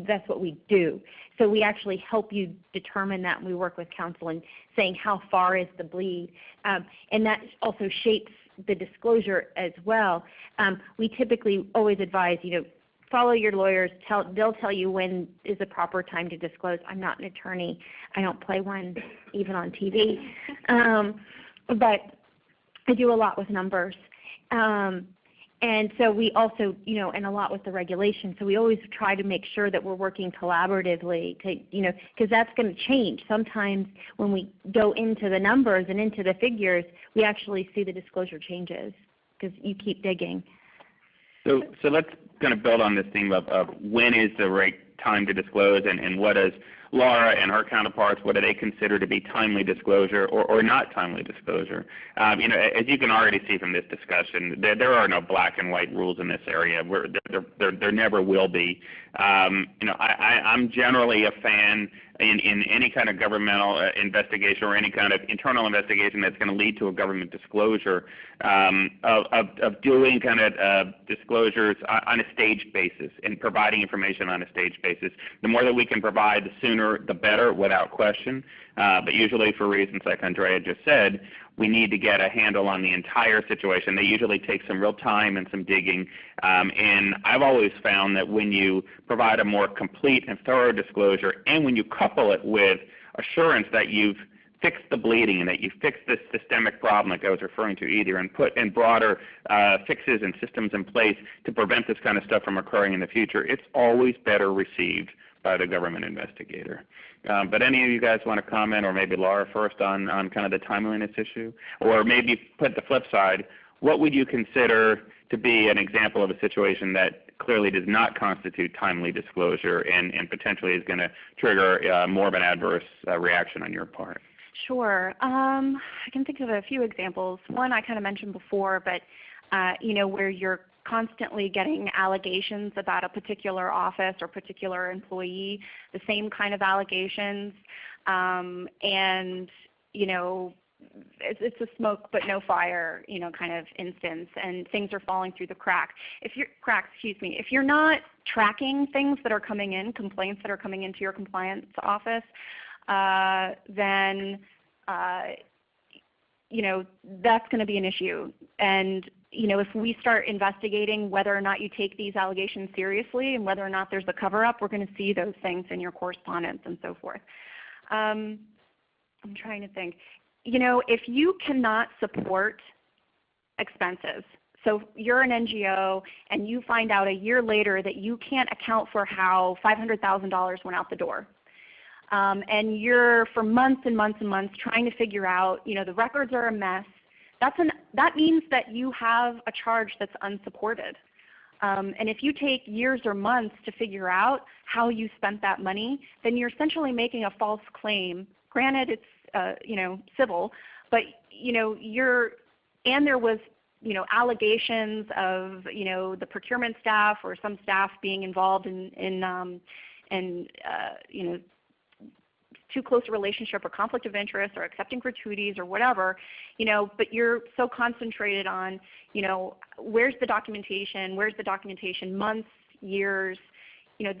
that's what we do. So we actually help you determine that, and we work with counsel in saying how far is the bleed. And that also shapes the disclosure as well. We typically always advise, follow your lawyers. They'll tell you when is the proper time to disclose. I'm not an attorney. I don't play one even on TV. But I do a lot with numbers. And so we also, and a lot with the regulation. So we always try to make sure that we're working collaboratively to, because that's going to change. Sometimes when we go into the numbers and into the figures, we actually see the disclosure changes because you keep digging. So let's kind of build on this theme of when is the right time to disclose, and what does Laura and her counterparts, what do they consider to be timely disclosure or not timely disclosure? As you can already see from this discussion, there are no black and white rules in this area. There never will be. I'm generally a fan in any kind of governmental investigation or any kind of internal investigation that's going to lead to a government disclosure of doing kind of disclosures on a staged basis and providing information on a staged basis. The more that we can provide, the sooner the better, without question. But usually for reasons like Andrea just said, we need to get a handle on the entire situation. They usually take some real time and some digging. And I've always found that when you provide a more complete and thorough disclosure, and when you couple it with assurance that you've fixed the bleeding and that you've fixed this systemic problem like I was referring to either, and put in broader fixes and systems in place to prevent this kind of stuff from occurring in the future, it's always better received by the government investigator. But any of you guys want to comment, or maybe Laura first, on kind of the timeliness issue? Or maybe put the flip side, what would you consider to be an example of a situation that clearly does not constitute timely disclosure and potentially is going to trigger more of an adverse reaction on your part? Sure. I can think of a few examples. One I kind of mentioned before, but where you're constantly getting allegations about a particular office or particular employee, the same kind of allegations, and it's a smoke but no fire, kind of instance, and things are falling through the cracks. If you're not tracking things that are coming in, complaints that are coming into your compliance office, then that's going to be an issue. And if we start investigating whether or not you take these allegations seriously and whether or not there's a cover-up, we're going to see those things in your correspondence and so forth. I'm trying to think. If you cannot support expenses, so you're an NGO and you find out a year later that you can't account for how $500,000 went out the door, and you're for months and months and months trying to figure out, the records are a mess, that means that you have a charge that's unsupported. And if you take years or months to figure out how you spent that money, then you're essentially making a false claim. Granted, it's civil, but and there was allegations of the procurement staff or some staff being involved in too close a relationship or conflict of interest or accepting gratuities or whatever, but you're so concentrated on, where's the documentation, months, years,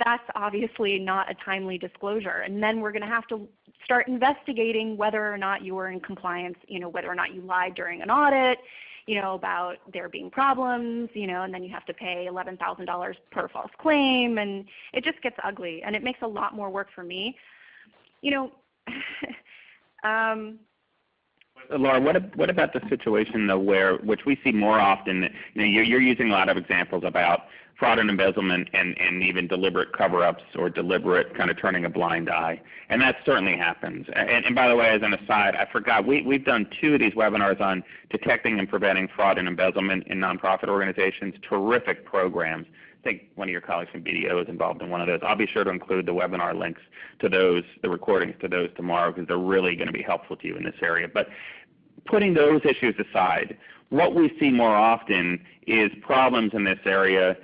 that's obviously not a timely disclosure. And then we're going to have to start investigating whether or not you were in compliance, whether or not you lied during an audit, about there being problems, and then you have to pay $11,000 per false claim, and it just gets ugly, and it makes a lot more work for me. Laura, what about the situation though which we see more often, you're using a lot of examples about fraud and embezzlement and even deliberate cover-ups or deliberate kind of turning a blind eye, and that certainly happens. And by the way, as an aside, I forgot, we've done 2 of these webinars on detecting and preventing fraud and embezzlement in nonprofit organizations, terrific programs. I think one of your colleagues from BDO is involved in one of those. I'll be sure to include the webinar links to those, the recordings to those tomorrow, because they're really going to be helpful to you in this area. But putting those issues aside, what we see more often is problems in this area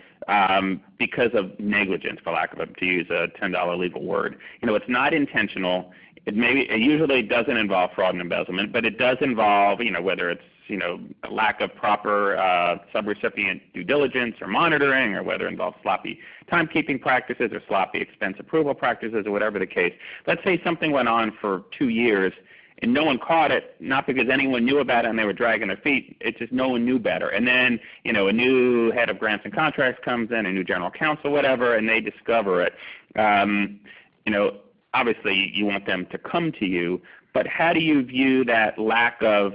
because of negligence, for lack of to use a $10 legal word. It's not intentional. It usually doesn't involve fraud and embezzlement, but it does involve, whether it's a lack of proper subrecipient due diligence or monitoring, or whether it involves sloppy timekeeping practices or sloppy expense approval practices, or whatever the case. Let's say something went on for 2 years and no one caught it, not because anyone knew about it and they were dragging their feet. It's just no one knew better. And then a new head of grants and contracts comes in, a new general counsel, whatever, and they discover it. Obviously you want them to come to you, but how do you view that lack of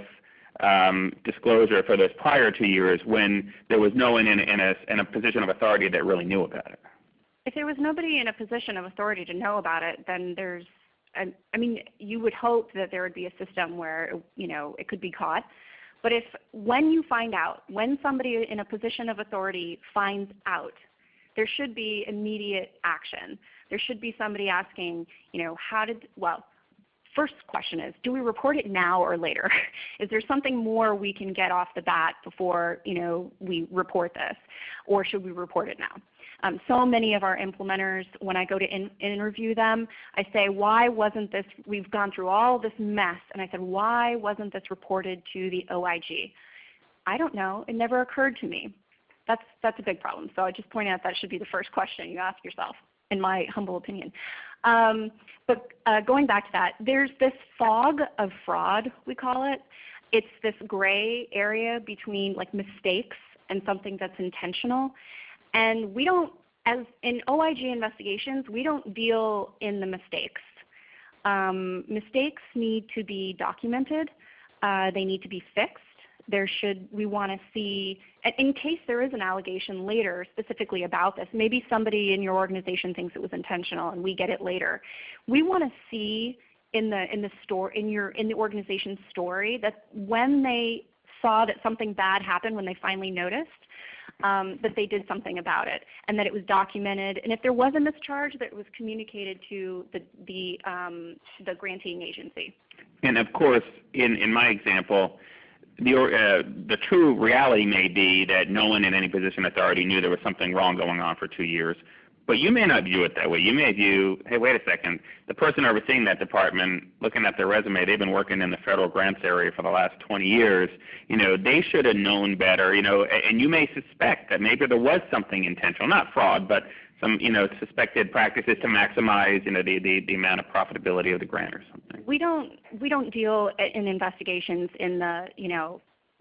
disclosure for those prior 2 years when there was no one in a position of authority that really knew about it? If there was nobody in a position of authority to know about it, then you would hope that there would be a system where it could be caught. But when you find out, when somebody in a position of authority finds out, there should be immediate action. There should be somebody asking, first question is, do we report it now or later? Is there something more we can get off the bat before we report this, or should we report it now? So many of our implementers, when I go to interview them, I say, why wasn't this, we've gone through all this mess, and I said, why wasn't this reported to the OIG? I don't know. It never occurred to me. That's a big problem. So I just point out that should be the first question you ask yourself, in my humble opinion. But going back to that, there's this fog of fraud, we call it. It's this gray area between mistakes and something that's intentional. And we don't, as in OIG investigations, we don't deal in the mistakes. Mistakes need to be documented. They need to be fixed. We want to see, in case there is an allegation later specifically about this, maybe somebody in your organization thinks it was intentional and we get it later. We want to see in the organization's story that when they saw that something bad happened, when they finally noticed, that they did something about it and that it was documented. And if there was a mischarge, that it was communicated to the granting agency. And of course, in my example, the true reality may be that no one in any position of authority knew there was something wrong going on for 2 years. But you may not view it that way. You may view, hey, wait a second, the person overseeing that department, looking at their resume, they've been working in the federal grants area for the last 20 years. They should have known better, and you may suspect that maybe there was something intentional, not fraud, but some, suspected practices to maximize, the amount of profitability of the grant or something. We don't deal in investigations in the,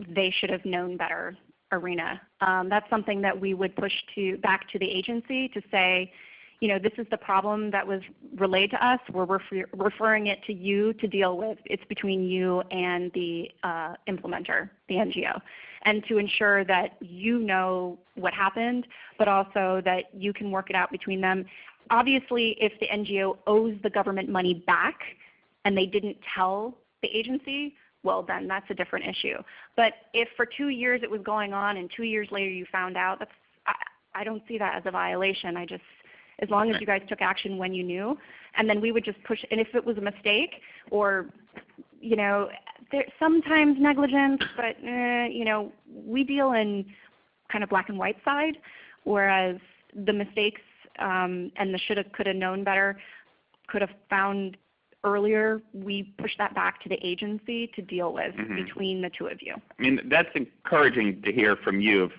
they should have known better arena. That's something that we would push back to the agency to say, this is the problem that was relayed to us. We're referring it to you to deal with. It's between you and the implementer, the NGO, and to ensure that you know what happened, but also that you can work it out between them. Obviously, if the NGO owes the government money back and they didn't tell the agency, well, then that's a different issue. But if for 2 years it was going on and 2 years later you found out, I don't see that as a violation. As long as you guys took action when you knew, and then we would just push. And if it was a mistake, or sometimes negligence, but we deal in kind of black and white side, whereas the mistakes and the shoulda, coulda known better, could have found earlier, we push that back to the agency to deal with between the two of you. I mean, that's encouraging to hear from you.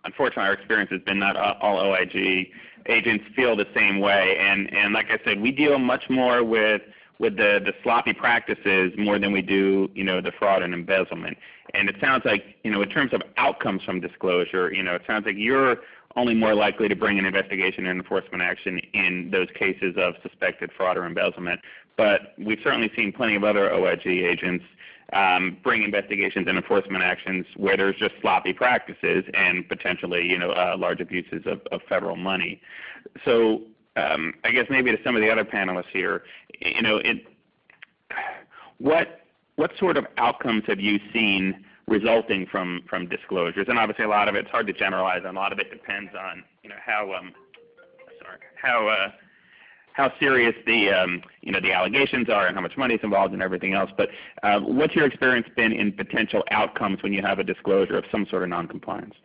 Unfortunately, our experience has been not all OIG agents feel the same way, and like I said, we deal much more with the sloppy practices more than we do, the fraud and embezzlement. And it sounds like, in terms of outcomes from disclosure, it sounds like you're only more likely to bring an investigation and enforcement action in those cases of suspected fraud or embezzlement. But we've certainly seen plenty of other OIG agents bring investigations and enforcement actions where there's just sloppy practices and potentially, large abuses of federal money. So I guess maybe to some of the other panelists here, what sort of outcomes have you seen resulting from disclosures? And obviously, a lot of it's hard to generalize, and a lot of it depends on how serious the allegations are and how much money is involved and everything else. But what's your experience been in potential outcomes when you have a disclosure of some sort of noncompliance?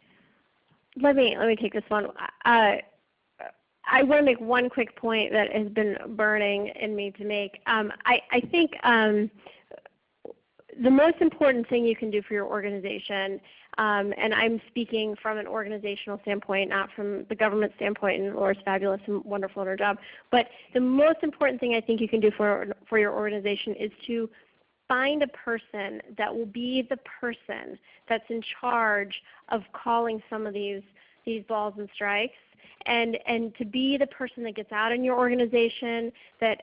Let me take this one. I want to make one quick point that has been burning in me to make. I think the most important thing you can do for your organization, and I'm speaking from an organizational standpoint, not from the government standpoint, and Laura's fabulous and wonderful at her job, but the most important thing I think you can do for your organization is to find a person that will be the person that's in charge of calling some of these balls and strikes, and to be the person that gets out in your organization, that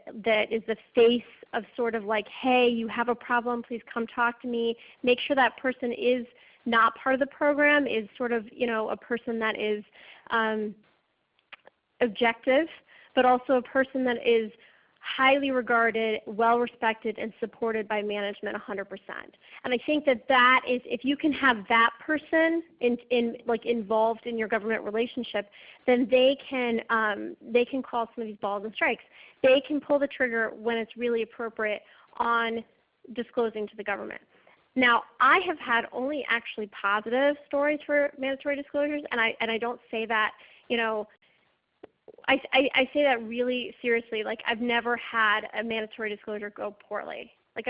is the face of sort of like, hey, you have a problem, please come talk to me. Make sure that person is not part of the program, is sort of, a person that is objective, but also a person that is highly regarded, well-respected, and supported by management 100%. And I think that is, if you can have that person involved in your government relationship, then they can call some of these balls and strikes. They can pull the trigger when it's really appropriate on disclosing to the government. Now, I have had only actually positive stories for mandatory disclosures, and I don't say that, I say that really seriously. Like, I've never had a mandatory disclosure go poorly. Like,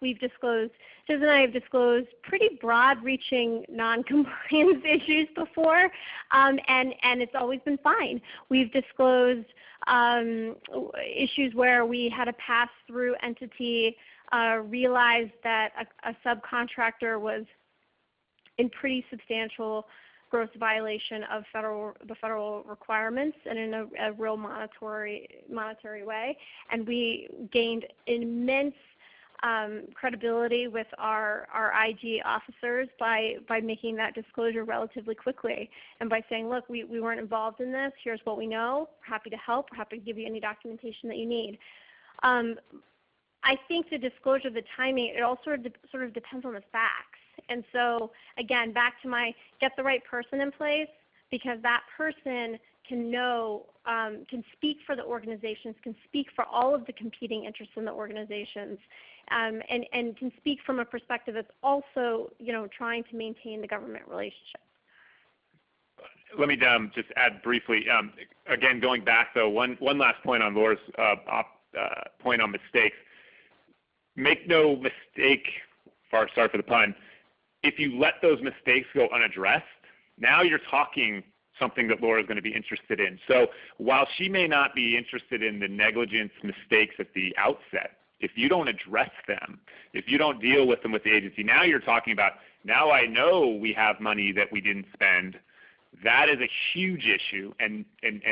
we've disclosed, Susan and I have disclosed pretty broad-reaching non-compliance issues before, and it's always been fine. We've disclosed issues where we had a pass-through entity realized that a subcontractor was in pretty substantial gross violation of the federal requirements and in a real monetary way, and we gained immense credibility with our IG officers by making that disclosure relatively quickly, and by saying, look, we weren't involved in this, here's what we know, we're happy to help, we're happy to give you any documentation that you need. I think the disclosure, the timing, it all sort of depends on the facts. And so, again, back to my get the right person in place, because that person can can speak for the organizations, can speak for all of the competing interests in the organizations, and can speak from a perspective that's also, trying to maintain the government relationship. Let me just add briefly, again, going back, though, one last point on Laura's point on mistakes. Make no mistake, sorry for the pun, if you let those mistakes go unaddressed, now you're talking something that Laura is going to be interested in. So while she may not be interested in the negligence mistakes at the outset, if you don't address them, if you don't deal with them with the agency, now you're talking about, now I know we have money that we didn't spend. That is a huge issue, and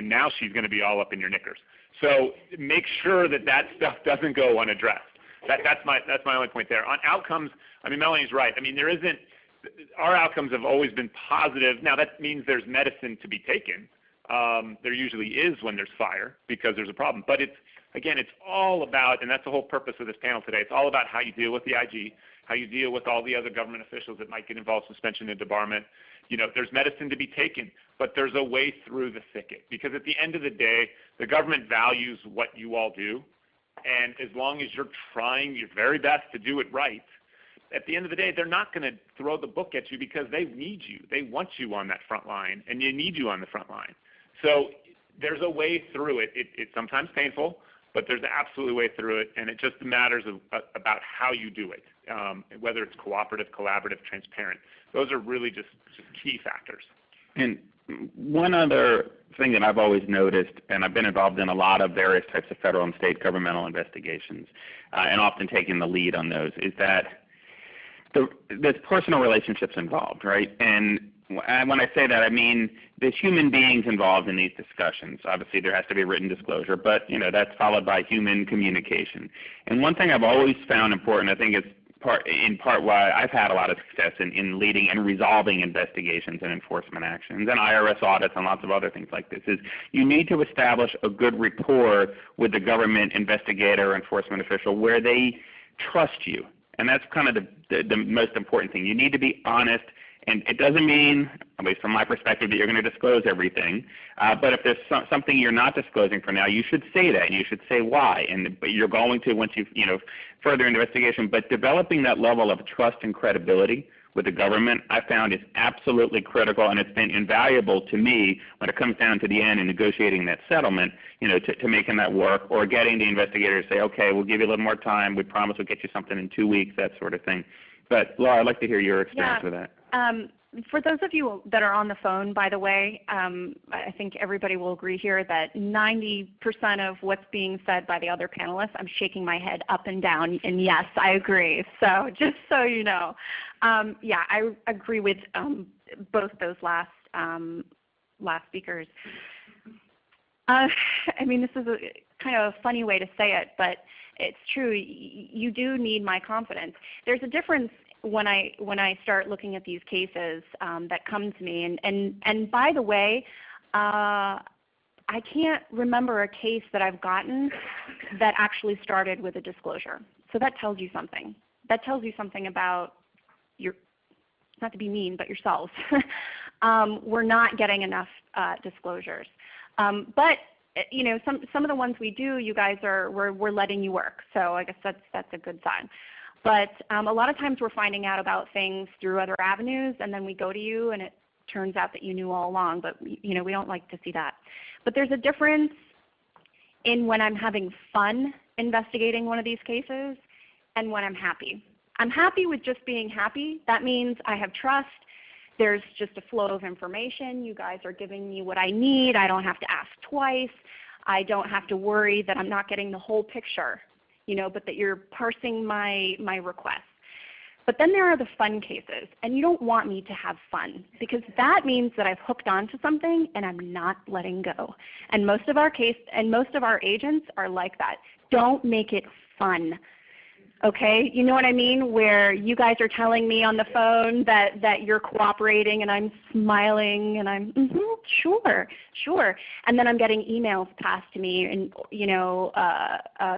now she's going to be all up in your knickers. So make sure that stuff doesn't go unaddressed. That's my only point there. On outcomes, I mean, Melanie's right. I mean, our outcomes have always been positive. Now, that means there's medicine to be taken. There usually is when there's fire because there's a problem. But Again, it's all about, and that's the whole purpose of this panel today, it's all about how you deal with the IG, how you deal with all the other government officials that might get involved, suspension and debarment. You know, there's medicine to be taken, but there's a way through the thicket. Because at the end of the day, the government values what you all do, and as long as you're trying your very best to do it right, at the end of the day, they're not going to throw the book at you because they need you. They want you on that front line, and they need you on the front line. So there's a way through it. It's sometimes painful, but there's absolutely a way through it, and it just matters about how you do it, whether it's cooperative, collaborative, transparent. Those are really just key factors. And one other thing that I've always noticed, and I've been involved in a lot of various types of federal and state governmental investigations, and often taking the lead on those, is that there's personal relationships involved, right? And when I say that, I mean there's human beings involved in these discussions. Obviously, there has to be written disclosure, but that's followed by human communication. And one thing I've always found important, I think it's in part why I've had a lot of success in leading and resolving investigations and enforcement actions and IRS audits and lots of other things like this, is you need to establish a good rapport with the government investigator or enforcement official where they trust you. And that's kind of the most important thing. You need to be honest, and it doesn't mean, at least from my perspective, that you're going to disclose everything. But if there's something you're not disclosing for now, you should say that, and you should say why. But you're going to once you've further investigation. But developing that level of trust and credibility with the government, I found is absolutely critical, and it's been invaluable to me when it comes down to the end and negotiating that settlement, to making that work, or getting the investigator to say, okay, we'll give you a little more time, we promise we'll get you something in 2 weeks, that sort of thing. But Laura, I'd like to hear your experience with that. For those of you that are on the phone, by the way, I think everybody will agree here that 90% of what's being said by the other panelists, I'm shaking my head up and down, and yes, I agree. So just so you know, yeah, I agree with both those last speakers. I mean, this is a kind of a funny way to say it, but it's true. You do need my confidence. There's a difference when I start looking at these cases that come to me, and by the way, I can't remember a case that I've gotten that actually started with a disclosure. So that tells you something. That tells you something about not to be mean, but yourselves. We're not getting enough disclosures. But some of the ones we do, you guys we're letting you work. So I guess that's a good sign. But a lot of times we're finding out about things through other avenues, and then we go to you, and it turns out that you knew all along. But we don't like to see that. But there's a difference in when I'm having fun investigating one of these cases and when I'm happy. I'm happy with just being happy. That means I have trust. There's just a flow of information. You guys are giving me what I need. I don't have to ask twice. I don't have to worry that I'm not getting the whole picture, but that you're parsing my requests. But then there are the fun cases, and you don't want me to have fun, because that means that I've hooked onto something and I'm not letting go. And most of our agents are like that. Don't make it fun. Okay, you know what I mean? Where you guys are telling me on the phone that you're cooperating, and I'm smiling, and I'm sure, and then I'm getting emails passed to me, and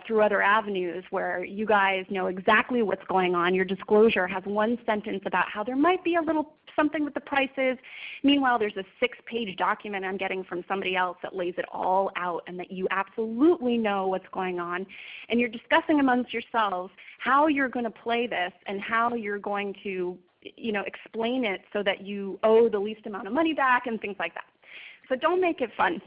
through other avenues where you guys know exactly what's going on. Your disclosure has one sentence about how there might be a little something with the prices. Meanwhile, there's a 6-page document I'm getting from somebody else that lays it all out, and that you absolutely know what's going on. And you're discussing amongst yourselves how you're going to play this and how you're going to explain it so that you owe the least amount of money back and things like that. So don't make it fun.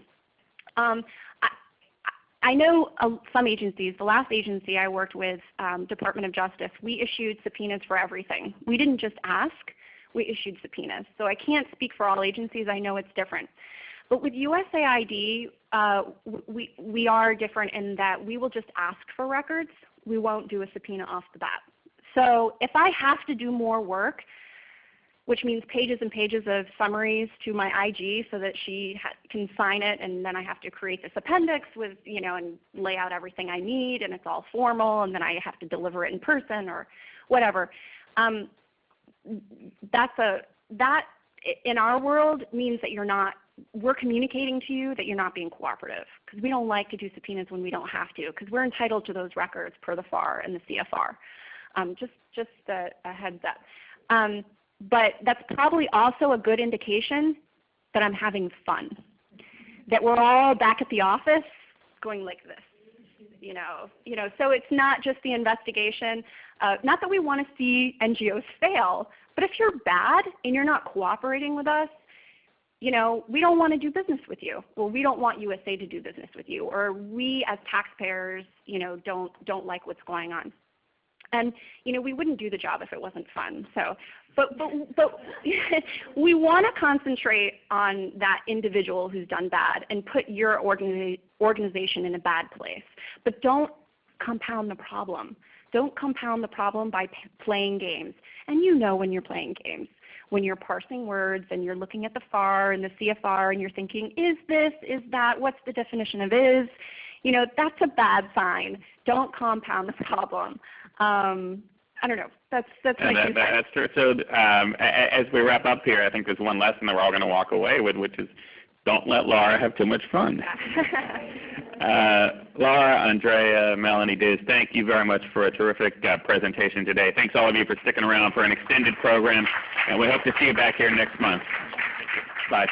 I know some agencies. The last agency I worked with, Department of Justice, we issued subpoenas for everything. We didn't just ask. We issued subpoenas. So I can't speak for all agencies. I know it's different. But with USAID, we are different in that we will just ask for records. We won't do a subpoena off the bat. So if I have to do more work, which means pages and pages of summaries to my IG so that she can sign it, and then I have to create this appendix with, and lay out everything I need, and it's all formal, and then I have to deliver it in person or whatever. That in our world means that you're not we're communicating to you that you're not being cooperative, because we don't like to do subpoenas when we don't have to, because we're entitled to those records per the FAR and the CFR. Just a heads up. But that's probably also a good indication that I'm having fun, that we're all back at the office going like this. So it's not just the investigation. Not that we want to see NGOs fail, but if you're bad and you're not cooperating with us, we don't want to do business with you. Well, we don't want USAID to do business with you, or we as taxpayers, don't like what's going on. And we wouldn't do the job if it wasn't fun. So, but we want to concentrate on that individual who's done bad and put your organization in a bad place. But don't compound the problem. Don't compound the problem by playing games. And when you're playing games, when you're parsing words and you're looking at the FAR and the CFR and you're thinking, is this, is that, what's the definition of is? That's a bad sign. Don't compound the problem. I don't know. That's my two cents. That's true. So as we wrap up here, I think there's one lesson that we're all going to walk away with, which is don't let Laura have too much fun. Laura, Andrea, Melanie, Diz, thank you very much for a terrific presentation today. Thanks all of you for sticking around for an extended program, and we hope to see you back here next month. Bye.